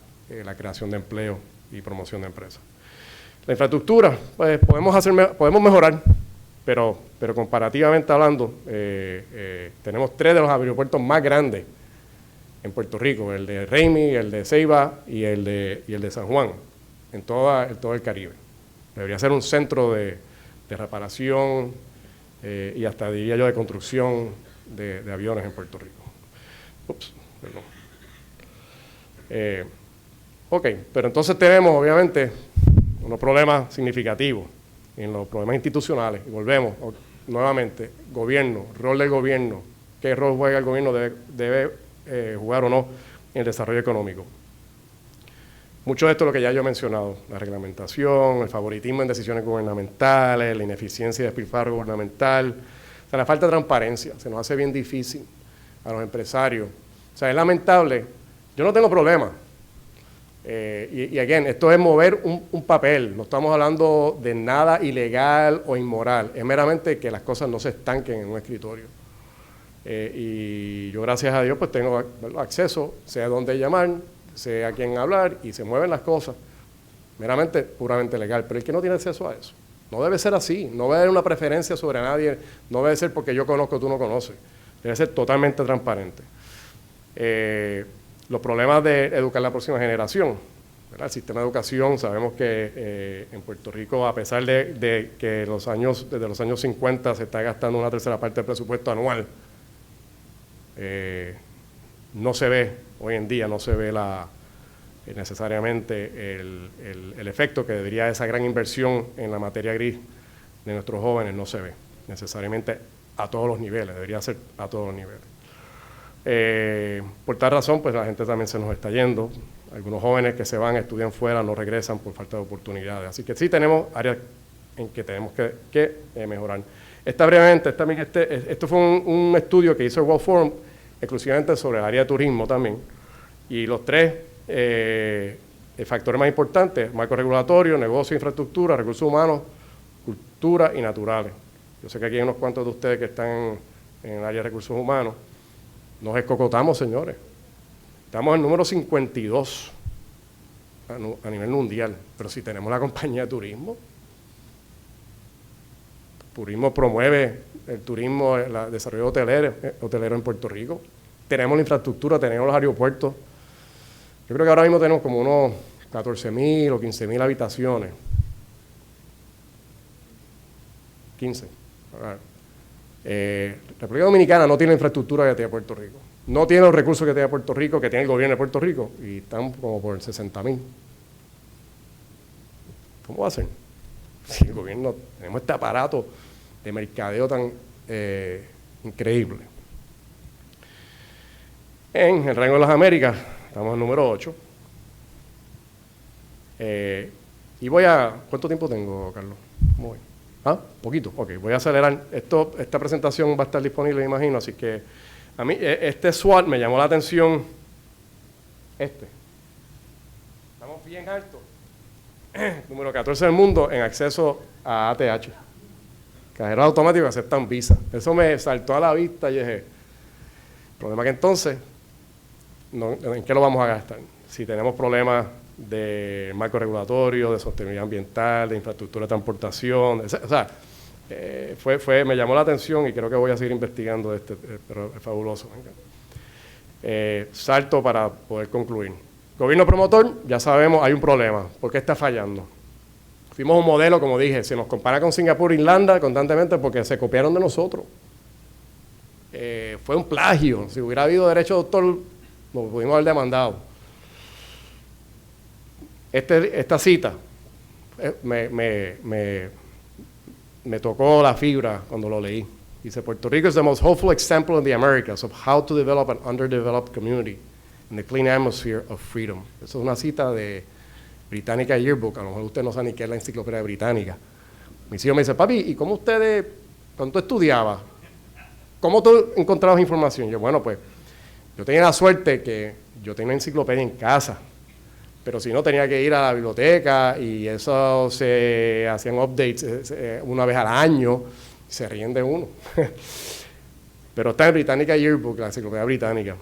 la creación de empleo y promoción de empresas. La infraestructura, pues podemos mejorar, pero comparativamente hablando, tenemos 3 de los aeropuertos más grandes en Puerto Rico, el de Raimi, el de Ceiba y el de San Juan, en todo el Caribe. Debería ser un centro de reparación y hasta diría yo de construcción de aviones en Puerto Rico. Ups, perdón. Ok, pero entonces tenemos obviamente unos problemas significativos en los problemas institucionales, y volvemos nuevamente, gobierno, rol del gobierno, qué rol juega el gobierno, debe jugar o no en el desarrollo económico. Mucho de esto es lo que ya yo he mencionado, la reglamentación, el favoritismo en decisiones gubernamentales, la ineficiencia y despilfarro gubernamental, o sea, la falta de transparencia, se nos hace bien difícil a los empresarios. O sea, es lamentable, yo no tengo problema. Again, esto es mover un papel, no estamos hablando de nada ilegal o inmoral, es meramente que las cosas no se estanquen en un escritorio. Y yo, gracias a Dios, pues tengo acceso, sé a dónde llamar, sé a quién hablar, y se mueven las cosas, meramente, puramente legal. Pero el que no tiene acceso a eso, no debe ser así, no debe haber una preferencia sobre nadie, no debe ser porque yo conozco, tú no conoces, debe ser totalmente transparente. Los problemas de educar la próxima generación, ¿verdad? El sistema de educación, sabemos que en Puerto Rico, a pesar de que desde los años 50 se está gastando una tercera parte del presupuesto anual, no se ve, hoy en día no se ve necesariamente el efecto que debería esa gran inversión en la materia gris de nuestros jóvenes, no se ve necesariamente a todos los niveles, debería ser a todos los niveles. Por tal razón, pues la gente también se nos está yendo. Algunos jóvenes que se van, estudian fuera, no regresan por falta de oportunidades. Así que sí tenemos áreas en que tenemos que mejorar. Esto fue un estudio que hizo el World Forum exclusivamente sobre el área de turismo también. Y los 3 factores más importantes: marco regulatorio, negocio, infraestructura, recursos humanos, cultura y naturales. Yo sé que aquí hay unos cuantos de ustedes que están en el área de recursos humanos. Nos escocotamos, señores. Estamos en el número 52 a nivel mundial, pero si tenemos la compañía de turismo, promueve el turismo, el desarrollo hotelero en Puerto Rico. Tenemos la infraestructura, tenemos los aeropuertos. Yo creo que ahora mismo tenemos como unos 14,000 o 15,000 habitaciones. 15. República Dominicana no tiene la infraestructura que tiene Puerto Rico. no tiene los recursos que tiene Puerto Rico, que tiene el gobierno de Puerto Rico, y están como por 60,000. ¿Cómo va a ser? Si el gobierno, tenemos este aparato de mercadeo tan increíble. En el rango de las Américas, estamos en el número 8. Y voy a... ¿Cuánto tiempo tengo, Carlos? ¿Cómo voy? ¿Ah? Poquito. Ok, voy a acelerar. Esta presentación va a estar disponible, me imagino, así que a mí este SWOT me llamó la atención. Estamos bien altos. Número 14 del mundo en acceso a ATH. Cajeros automáticos que aceptan Visa. Eso me saltó a la vista y dije, el problema que entonces, ¿en qué lo vamos a gastar? Si tenemos problemas de marco regulatorio, de sostenibilidad ambiental, de infraestructura de transportación, o sea, me llamó la atención y creo que voy a seguir investigando pero es fabuloso. Salto para poder concluir. Gobierno promotor, ya sabemos, hay un problema. ¿Por qué está fallando? Fuimos un modelo, como dije, se nos compara con Singapur e Irlanda constantemente porque se copiaron de nosotros. Fue un plagio. Si hubiera habido derecho de autor, lo pudimos haber demandado. Esta cita me tocó la fibra cuando lo leí. Dice, Puerto Rico is the most hopeful example in the Americas of how to develop an underdeveloped community in the clean atmosphere of freedom. Eso es una cita de Britannica Yearbook. A lo mejor usted no sabe ni qué es la enciclopedia británica. Mi hijo me dice, papi, ¿y cómo ustedes, cuando tú estudiabas, cómo tú encontrabas información? Yo, bueno, pues, yo tenía la suerte que yo tenía una enciclopedia en casa, pero si no tenía que ir a la biblioteca y eso se hacían updates una vez al año, se ríen de uno. Pero está en Britannica Yearbook, la enciclopedia británica.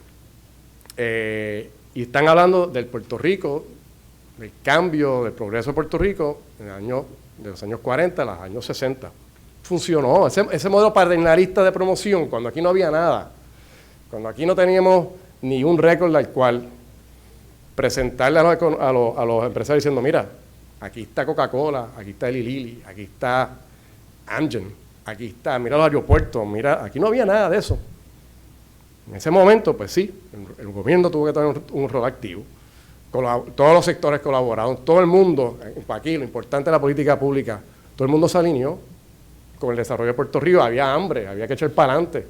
Y están hablando del Puerto Rico, del cambio, del progreso de Puerto Rico de los años 40 a los años 60. Funcionó. Ese modelo paternalista de promoción, cuando aquí no había nada, cuando aquí no teníamos ni un récord al cual presentarle a los empresarios diciendo, mira, aquí está Coca-Cola, aquí está Eli Lilly, aquí está Amgen, aquí está, mira los aeropuertos, mira, aquí no había nada de eso. En ese momento, pues sí, el gobierno tuvo que tener un rol activo, todos los sectores colaboraron, todo el mundo, aquí lo importante es la política pública, todo el mundo se alineó con el desarrollo de Puerto Rico, había hambre, había que echar para adelante.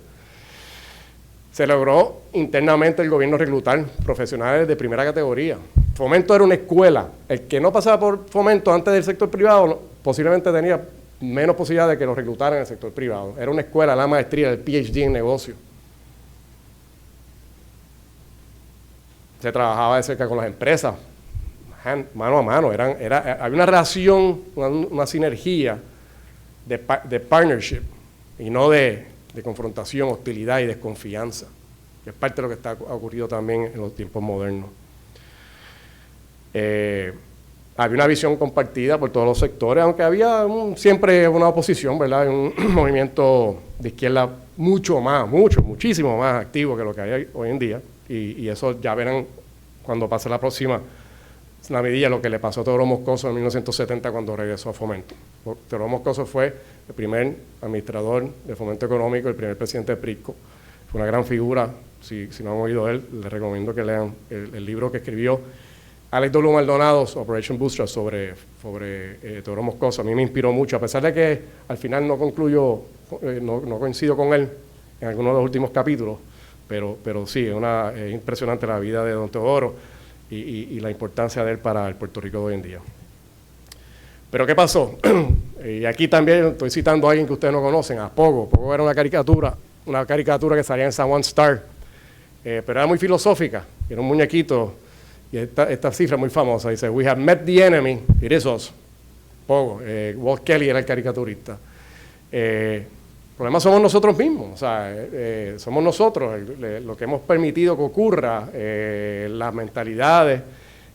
Se logró internamente el gobierno reclutar profesionales de primera categoría. Fomento era una escuela. El que no pasaba por Fomento antes del sector privado posiblemente tenía menos posibilidad de que lo reclutaran en el sector privado. Era una escuela, la maestría, el PhD en negocio. Se trabajaba de cerca con las empresas, mano a mano. Había una relación, una sinergia de partnership y no de confrontación, hostilidad y desconfianza, que es parte de lo que ha ocurrido también en los tiempos modernos. Había una visión compartida por todos los sectores, aunque había siempre una oposición, ¿verdad? Un movimiento de izquierda muchísimo más activo que lo que hay hoy en día, y eso ya verán cuando pase la próxima medida lo que le pasó a Teodoro Moscoso en 1970 cuando regresó a Fomento. Teodoro Moscoso fue el primer administrador de Fomento Económico, el primer presidente de PRISCO. Fue una gran figura. Si no han oído de él, les recomiendo que lean el libro que escribió Alex W. Maldonado, Operation Bootstrap, sobre Teodoro Moscoso. A mí me inspiró mucho, a pesar de que al final no coincido con él en algunos de los últimos capítulos, pero sí, es impresionante la vida de don Teodoro y la importancia de él para el Puerto Rico de hoy en día. Pero ¿qué pasó? Y aquí también estoy citando a alguien que ustedes no conocen, a Pogo. Pogo era una caricatura que salía en San Juan Star, pero era muy filosófica, era un muñequito, y esta cifra es muy famosa, dice, "We have met the enemy, it is us." Pogo, Walt Kelly era el caricaturista. El problema somos nosotros mismos, o sea, somos nosotros lo que hemos permitido que ocurra, las mentalidades,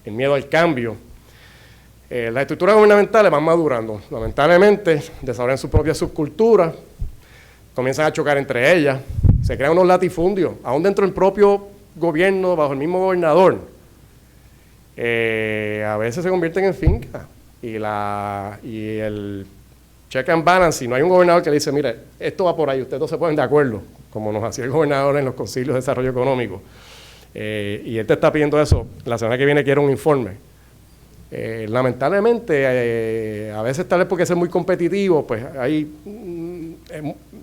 el miedo al cambio. Las estructuras gubernamentales van madurando, lamentablemente desarrollan sus propias subculturas, comienzan a chocar entre ellas, se crean unos latifundios, aún dentro del propio gobierno, bajo el mismo gobernador, a veces se convierten en fincas y check and balance, y no hay un gobernador que le dice, mire, esto va por ahí, ustedes no se ponen de acuerdo, como nos hacía el gobernador en los concilios de desarrollo económico. Y él te está pidiendo eso, la semana que viene quiere un informe. Lamentablemente, a veces tal vez porque es muy competitivo, pues ahí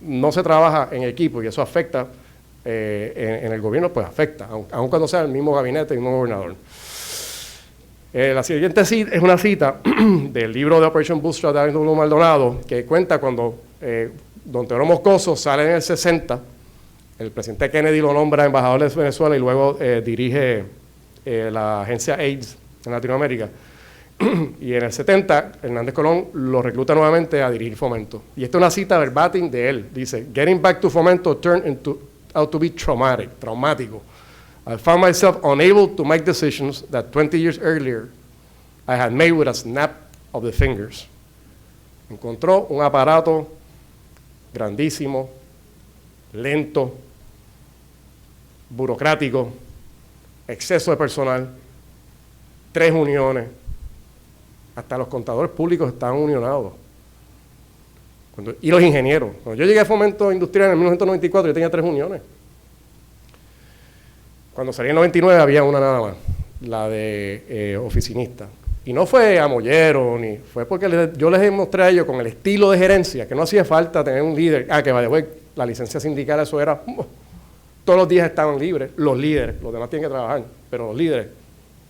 no se trabaja en equipo y eso afecta, en el gobierno pues afecta, aun cuando sea el mismo gabinete y el mismo gobernador. La siguiente cita es una cita del libro de Operation Bootstrap de Arnulfo Maldonado, que cuenta cuando don Teodoro Moscoso sale en el 60, el presidente Kennedy lo nombra embajador de Venezuela y luego dirige la agencia AIDS en Latinoamérica. Y en el 70, Hernández Colón lo recluta nuevamente a dirigir Fomento. Y esta es una cita verbatim de él. Dice, "Getting back to Fomento turned out to be traumático. I found myself unable to make decisions that 20 years earlier I had made with a snap of the fingers." Encontró un aparato grandísimo, lento, burocrático, exceso de personal, 3 uniones, hasta los contadores públicos estaban unionados. Y los ingenieros. Cuando yo llegué a Fomento Industrial en 1994, yo tenía 3 uniones. Cuando salí en 99 había una nada más, la de oficinista. Y no fue a mollero, ni fue porque yo les demostré a ellos con el estilo de gerencia, que no hacía falta tener un líder. Que vaya, la licencia sindical, eso era, todos los días estaban libres, los líderes, los demás tienen que trabajar, pero los líderes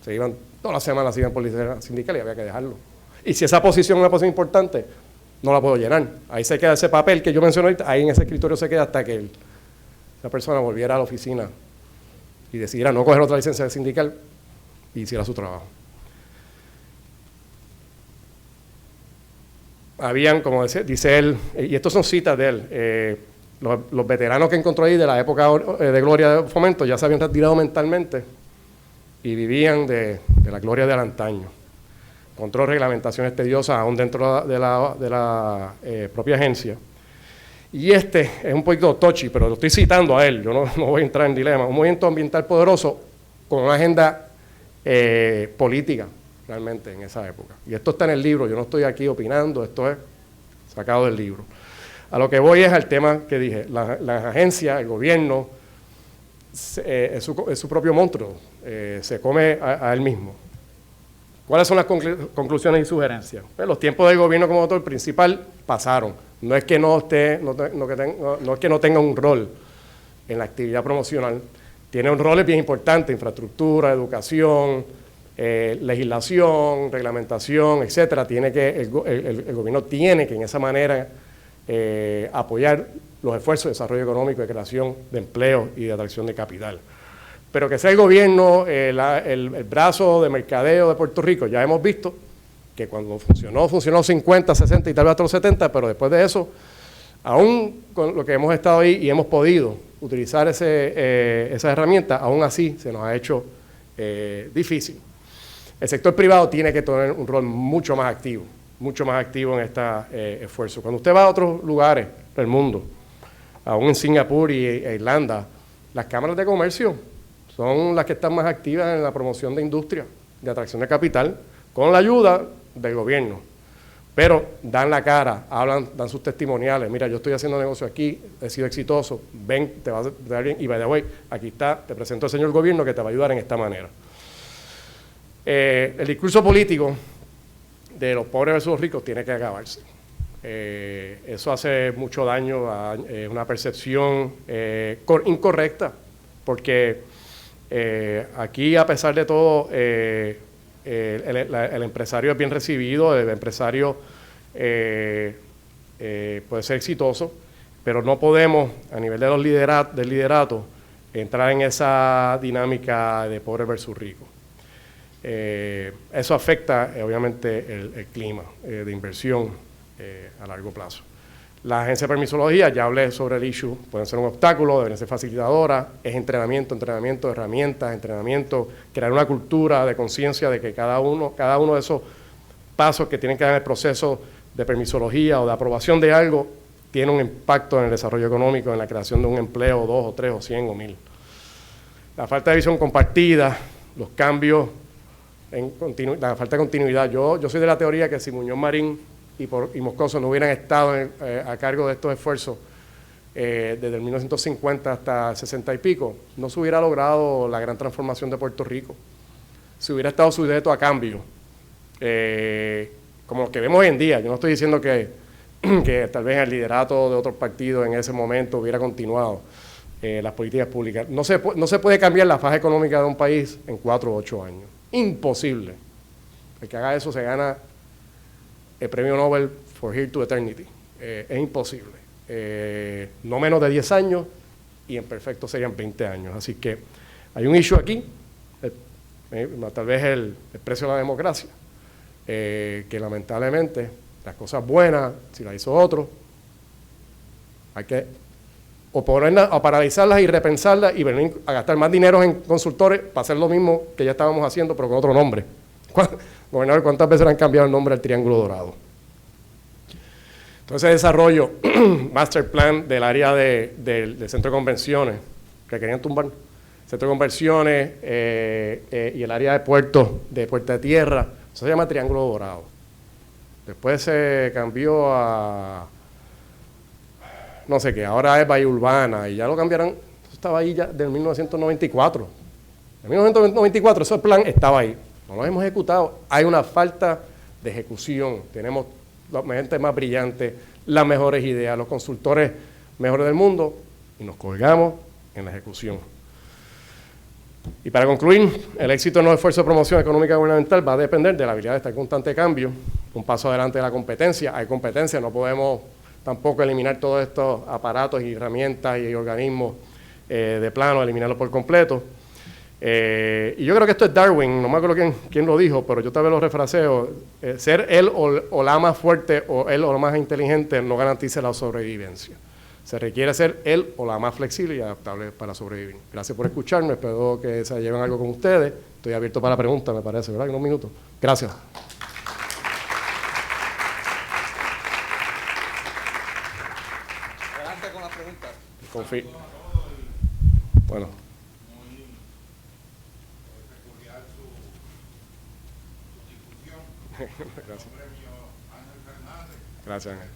se iban, todas las semanas se iban por licencia sindical y había que dejarlo. Y si esa posición es una posición importante, no la puedo llenar. Ahí se queda ese papel que yo mencioné ahorita, ahí en ese escritorio se queda hasta que esa persona volviera a la oficina y decidiera no coger otra licencia sindical y hiciera su trabajo. Habían, como dice él, y estos son citas de él, los veteranos que encontró ahí de la época de gloria de Fomento ya se habían retirado mentalmente y vivían de la gloria del antaño. Encontró reglamentaciones tediosas aún dentro de la propia agencia. Y este es un poquito touchy, pero lo estoy citando a él, yo no voy a entrar en dilema. Un movimiento ambiental poderoso con una agenda política, realmente, en esa época. Y esto está en el libro, yo no estoy aquí opinando, esto es sacado del libro. A lo que voy es al tema que dije, la agencia, el gobierno, es su propio monstruo, se come a él mismo. ¿Cuáles son las conclusiones y sugerencias? Pues los tiempos del gobierno como motor principal pasaron. No es que no tenga un rol en la actividad promocional, tiene un rol bien importante, infraestructura, educación, legislación, reglamentación, etcétera. El gobierno tiene que en esa manera apoyar los esfuerzos de desarrollo económico, de creación de empleo y de atracción de capital. Pero que sea el gobierno el brazo de mercadeo de Puerto Rico, ya hemos visto que cuando funcionó 50, 60 y tal vez hasta los 70, pero después de eso, aún con lo que hemos estado ahí y hemos podido utilizar esa herramienta, aún así se nos ha hecho difícil. El sector privado tiene que tener un rol mucho más activo en este esfuerzo. Cuando usted va a otros lugares del mundo, aún en Singapur e Irlanda, las cámaras de comercio son las que están más activas en la promoción de industria, de atracción de capital, con la ayuda del gobierno. Pero dan la cara, dan sus testimoniales. Mira, yo estoy haciendo negocio aquí, he sido exitoso, ven, te va a dar bien, y by the way, aquí está, te presento al señor gobierno que te va a ayudar en esta manera. El discurso político de los pobres versus los ricos tiene que acabarse. Eso hace mucho daño a una percepción incorrecta, porque aquí, a pesar de todo, el empresario es bien recibido, el empresario puede ser exitoso, pero no podemos, a nivel de del liderato, entrar en esa dinámica de pobre versus rico. Eso afecta, obviamente, el clima de inversión a largo plazo. La agencia de permisología, ya hablé sobre el issue, pueden ser un obstáculo, deben ser facilitadoras, es entrenamiento, herramientas, crear una cultura de conciencia de que cada uno de esos pasos que tienen que dar en el proceso de permisología o de aprobación de algo tiene un impacto en el desarrollo económico, en la creación de un empleo, 2 o 3 o 100 o 1000. La falta de visión compartida, los cambios, la falta de continuidad. Yo soy de la teoría que si Muñoz Marín y Moscoso no hubieran estado a cargo de estos esfuerzos desde el 1950 hasta el 60 y pico, no se hubiera logrado la gran transformación de Puerto Rico. Se hubiera estado sujeto a cambio, como lo que vemos hoy en día. Yo no estoy diciendo que tal vez el liderato de otros partidos en ese momento hubiera continuado las políticas públicas. No se puede cambiar la fase económica de un país en 4 o 8 años. Imposible. El que haga eso se gana el premio Nobel for Here to Eternity. Es imposible. No menos de 10 años y en perfecto serían 20 años. Así que hay un issue aquí, tal vez el precio de la democracia, que lamentablemente las cosas buenas, si las hizo otro, hay que o paralizarlas y repensarlas y venir a gastar más dinero en consultores para hacer lo mismo que ya estábamos haciendo, pero con otro nombre. Gobernador, ¿cuántas veces le han cambiado el nombre al Triángulo Dorado? Entonces, desarrollo, master plan del área del centro de convenciones, que querían tumbar, centro de convenciones y el área de puertos, de Puerta de Tierra, eso se llama Triángulo Dorado. Después se cambió a, no sé qué, ahora es Bahía Urbana, y ya lo cambiaron, eso estaba ahí ya del 1994. En 1994 ese plan estaba ahí, no lo hemos ejecutado, hay una falta de ejecución, tenemos la gente más brillante, las mejores ideas, los consultores mejores del mundo, y nos colgamos en la ejecución. Y para concluir, el éxito en los esfuerzos de promoción económica gubernamental va a depender de la habilidad de estar en constante cambio, un paso adelante de la competencia. Hay competencia, no podemos tampoco eliminar todos estos aparatos y herramientas y organismos de plano, eliminarlos por completo. Y yo creo que esto es Darwin, no me acuerdo quién lo dijo, pero yo tal vez lo refraseo, ser él o la más fuerte o él o la más inteligente no garantiza la sobrevivencia. Se requiere ser él o la más flexible y adaptable para sobrevivir. Gracias por escucharme, espero que se lleven algo con ustedes. Estoy abierto para preguntas, me parece, ¿verdad? En unos minutos. Gracias. Adelante con las preguntas. Confío. Bueno. Gracias. Gracias, Ángel.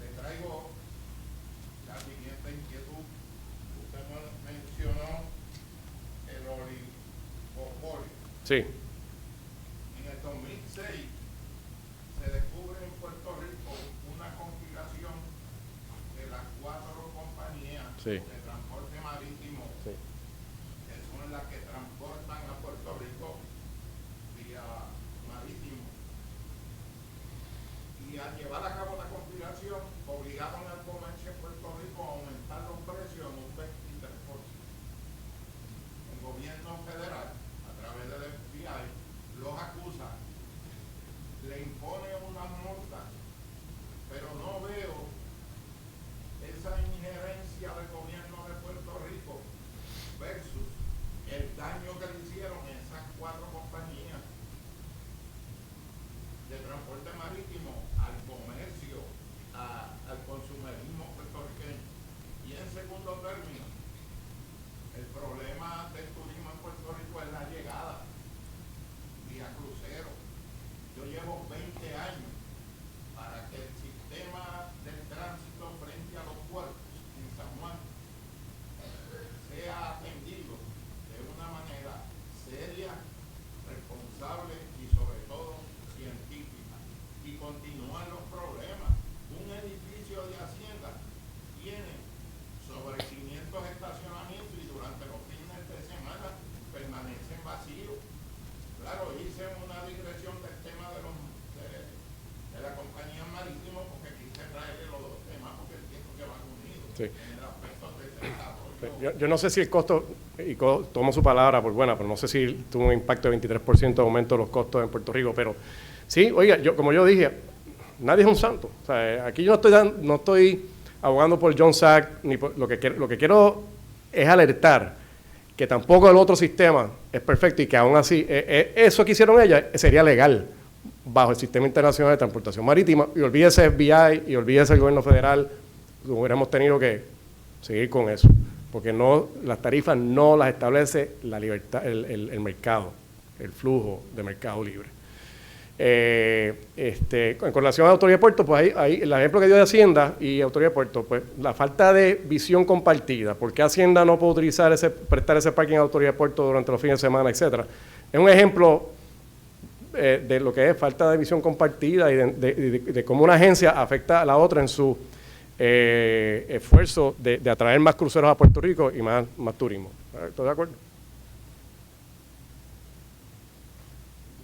Le traigo la siguiente inquietud. Usted mencionó el oligopolio. Sí. En el 2006 se descubre en Puerto Rico una compilación de las 4 compañías Sí. de transporte marítimo Sí. que son las que transportan a Puerto Rico vía marítimo. Y al llevar a cabo la compilación, obligaron al comercio en Puerto Rico a aumentar los precios en un 23%. El gobierno federal, a través del FBI, los acusa, le impone una multa, pero no veo esa injerencia del gobierno de Puerto Rico versus el daño que le hicieron esas 4 compañías de transporte marítimo al comercio, al consumerismo puertorriqueño. Y en segundo término, el problema del turismo en Puerto Rico es la llegada vía crucero. Yo llevo 20 años para que el sistema del tránsito frente a los puertos en San Juan sea atendido de una manera seria, responsable y sobre todo científica. Y continúan los problemas. Un edificio de Hacienda tiene sobre 500 estacionamientos y durante los fines de semana permanecen vacíos. Claro, hice una digresión del tema de la compañía marítima porque quise traerle los dos temas porque entiendo que van unidos. Sí. En el aspecto del desarrollo. Yo no sé si el costo, y tomo su palabra por buena, pero no sé si tuvo un impacto de 23% de aumento de los costos en Puerto Rico, pero sí, oiga, como yo dije, nadie es un santo. O sea, aquí yo no estoy abogando por John Sack, ni por, lo que quiero es alertar que tampoco el otro sistema es perfecto y que aún así, eso que hicieron ellas sería legal bajo el Sistema Internacional de Transportación Marítima, y olvídese FBI y olvídese el gobierno federal, hubiéramos tenido que seguir con eso, porque no, las tarifas no las establece la libertad, el mercado, el flujo de mercado libre. En relación a Autoridad de Puerto, pues ahí el ejemplo que dio de Hacienda y Autoridad de Puerto, pues la falta de visión compartida, ¿por qué Hacienda no puede prestar ese parking a Autoridad de Puerto durante los fines de semana, etcétera? Es un ejemplo de lo que es falta de visión compartida y de cómo una agencia afecta a la otra en su esfuerzo de atraer más cruceros a Puerto Rico y más turismo. ¿Estás de acuerdo?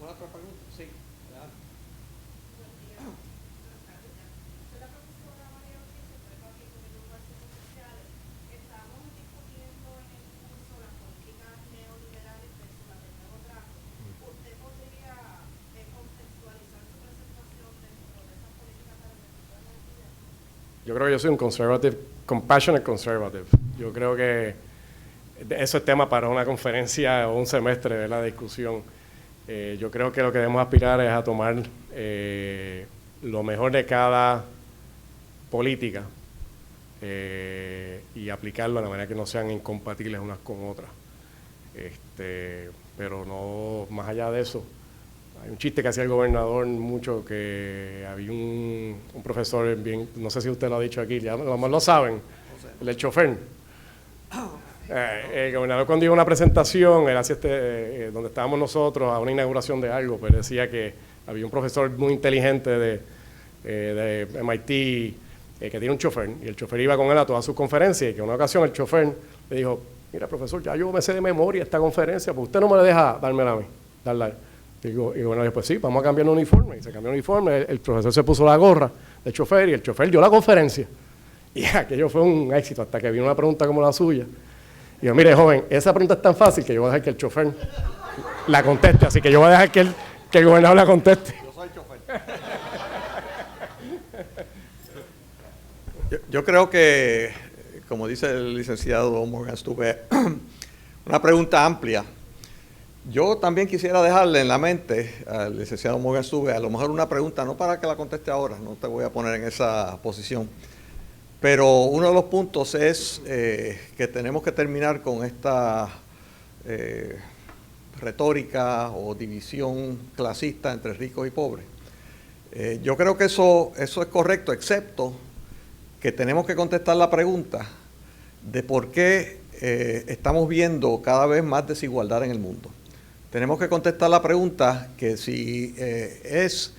¿Otra pregunta? Sí. Yo creo que yo soy un compassionate conservative. Yo creo que eso es tema para una conferencia o un semestre de la discusión. Yo creo que lo que debemos aspirar es a tomar lo mejor de cada política y aplicarlo de la manera que no sean incompatibles unas con otras. Pero no, más allá de eso, hay un chiste que hacía el gobernador mucho, que había un profesor bien, no sé si usted lo ha dicho aquí, ya lo saben, el del chofer. El gobernador, cuando iba a una presentación, él hacía donde estábamos nosotros, a una inauguración de algo, pues decía que había un profesor muy inteligente de MIT que tiene un chofer, y el chofer iba con él a todas sus conferencias, y que en una ocasión el chofer le dijo: mira, profesor, ya yo me sé de memoria esta conferencia, pues usted no me la deja dármela a mí, darla. Y bueno, pues sí, vamos a cambiar el uniforme. Y se cambió el uniforme, el profesor se puso la gorra del chofer y el chofer dio la conferencia. Y aquello fue un éxito, hasta que vino una pregunta como la suya. Y yo: mire, joven, esa pregunta es tan fácil que yo voy a dejar que el chofer la conteste, así que yo voy a dejar que el gobernador la conteste. Yo soy el chofer. Yo creo que, como dice el licenciado Morgan Stube, una pregunta amplia. Yo también quisiera dejarle en la mente al licenciado Morgan Stube a lo mejor una pregunta, no para que la conteste ahora, no te voy a poner en esa posición, pero uno de los puntos es que tenemos que terminar con esta retórica o división clasista entre ricos y pobres. Yo creo que eso es correcto, excepto que tenemos que contestar la pregunta de por qué estamos viendo cada vez más desigualdad en el mundo. Tenemos que contestar la pregunta que si es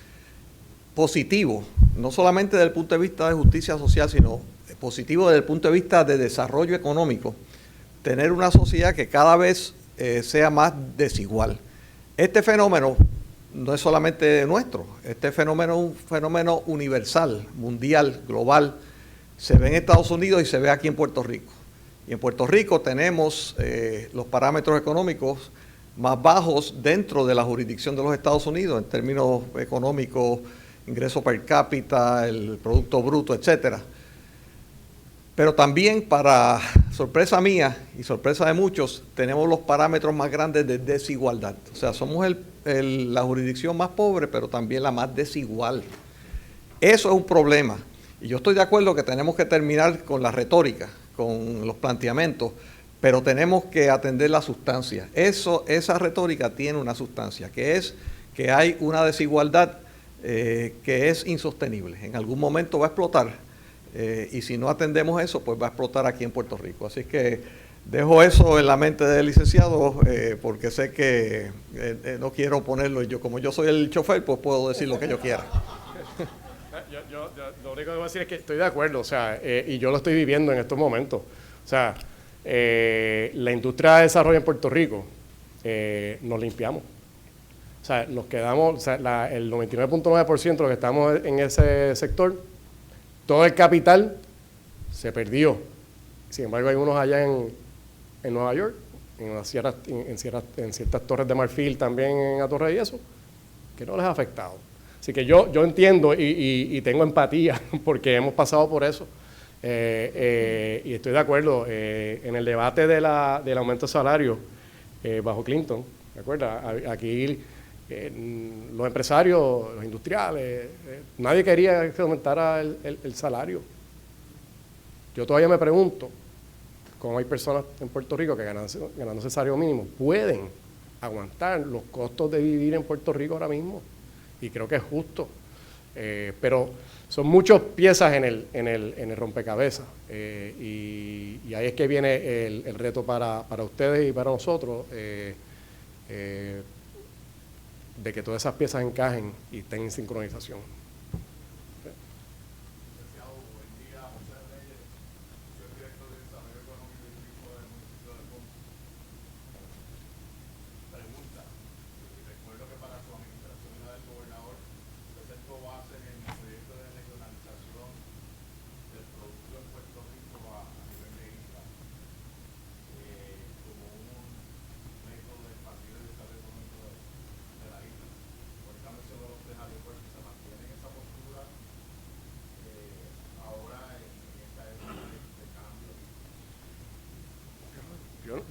positivo, no solamente desde el punto de vista de justicia social, sino positivo desde el punto de vista de desarrollo económico, tener una sociedad que cada vez sea más desigual. Este fenómeno no es solamente nuestro, este fenómeno es un fenómeno universal, mundial, global. Se ve en Estados Unidos y se ve aquí en Puerto Rico. Y en Puerto Rico tenemos los parámetros económicos más bajos dentro de la jurisdicción de los Estados Unidos, en términos económicos, ingreso per cápita, el Producto Bruto, etcétera. Pero también, para sorpresa mía y sorpresa de muchos, tenemos los parámetros más grandes de desigualdad. O sea, somos la jurisdicción más pobre, pero también la más desigual. Eso es un problema. Y yo estoy de acuerdo que tenemos que terminar con la retórica, con los planteamientos, pero tenemos que atender la sustancia. Esa retórica tiene una sustancia, que es que hay una desigualdad que es insostenible. En algún momento va a explotar, y si no atendemos eso, pues va a explotar aquí en Puerto Rico. Así que dejo eso en la mente del licenciado, porque sé que no quiero ponerlo, y como yo soy el chofer, pues puedo decir lo que yo quiera. Yo lo único que voy a decir es que estoy de acuerdo, o sea, y yo lo estoy viviendo en estos momentos. O sea, la industria de desarrollo en Puerto Rico, nos limpiamos. O sea, nos quedamos, o sea, el 99.9% de los que estamos en ese sector, todo el capital se perdió. Sin embargo, hay unos allá en Nueva York, en ciertas torres de marfil también en Atorrey y eso, que no les ha afectado. Así que yo entiendo y tengo empatía porque hemos pasado por eso. Y estoy de acuerdo. En el debate del aumento de salario bajo Clinton, ¿de acuerdo? Aquí los empresarios, los industriales, nadie quería que aumentara el salario. Yo todavía me pregunto cómo hay personas en Puerto Rico que ganando ese salario mínimo pueden aguantar los costos de vivir en Puerto Rico ahora mismo. y creo que es justo, pero son muchas piezas en el rompecabezas, y ahí es que viene el reto para ustedes y para nosotros, de que todas esas piezas encajen y estén en sincronización.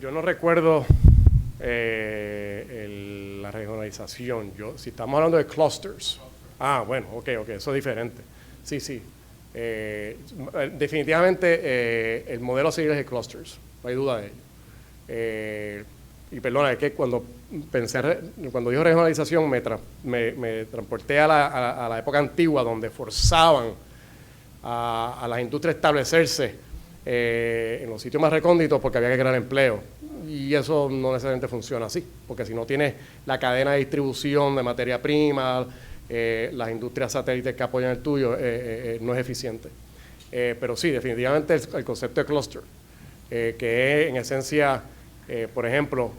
Yo no recuerdo la regionalización. Si estamos hablando de clusters. Bueno, ok, eso es diferente. Sí. Definitivamente el modelo a seguir es de clusters, no hay duda de ello. Y perdona, es que cuando dijo regionalización me transporté a la época antigua, donde forzaban a las industrias a establecerse en los sitios más recónditos porque había que crear empleo, y eso no necesariamente funciona así, porque si no tienes la cadena de distribución de materia prima, las industrias satélites que apoyan el tuyo, no es eficiente. Pero sí, definitivamente el concepto de cluster, que es en esencia, por ejemplo,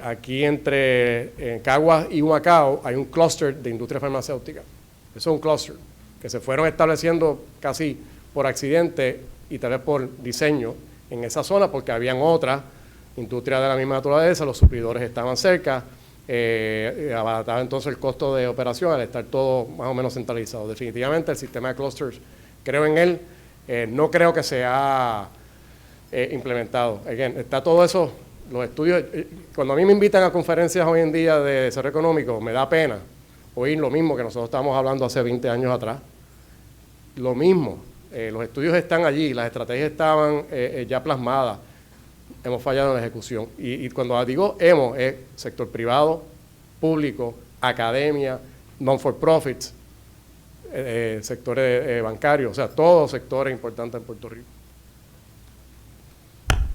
aquí entre Caguas y Humacao hay un clúster de industria farmacéutica. Eso es un clúster que se fueron estableciendo casi por accidente y tal vez por diseño en esa zona, porque habían otras industrias de la misma naturaleza, los suplidores estaban cerca, abarataba entonces el costo de operación al estar todo más o menos centralizado. Definitivamente el sistema de clusters, creo en él, no creo que sea implementado. Again, está todo eso, los estudios, cuando a mí me invitan a conferencias hoy en día de desarrollo económico, me da pena oír lo mismo que nosotros estábamos hablando hace 20 años atrás. Lo mismo. Los estudios están allí, las estrategias estaban ya plasmadas, hemos fallado en la ejecución. Y cuando digo hemos, es sector privado, público, academia, non-for-profits, sectores bancarios, o sea, todos sectores importantes en Puerto Rico.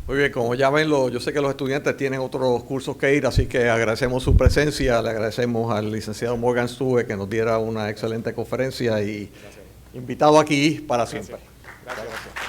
Muy bien, como ya ven, yo sé que los estudiantes tienen otros cursos que ir, así que agradecemos su presencia, le agradecemos al licenciado Morgan Stube que nos diera una excelente conferencia y invitado aquí para siempre. Gracias.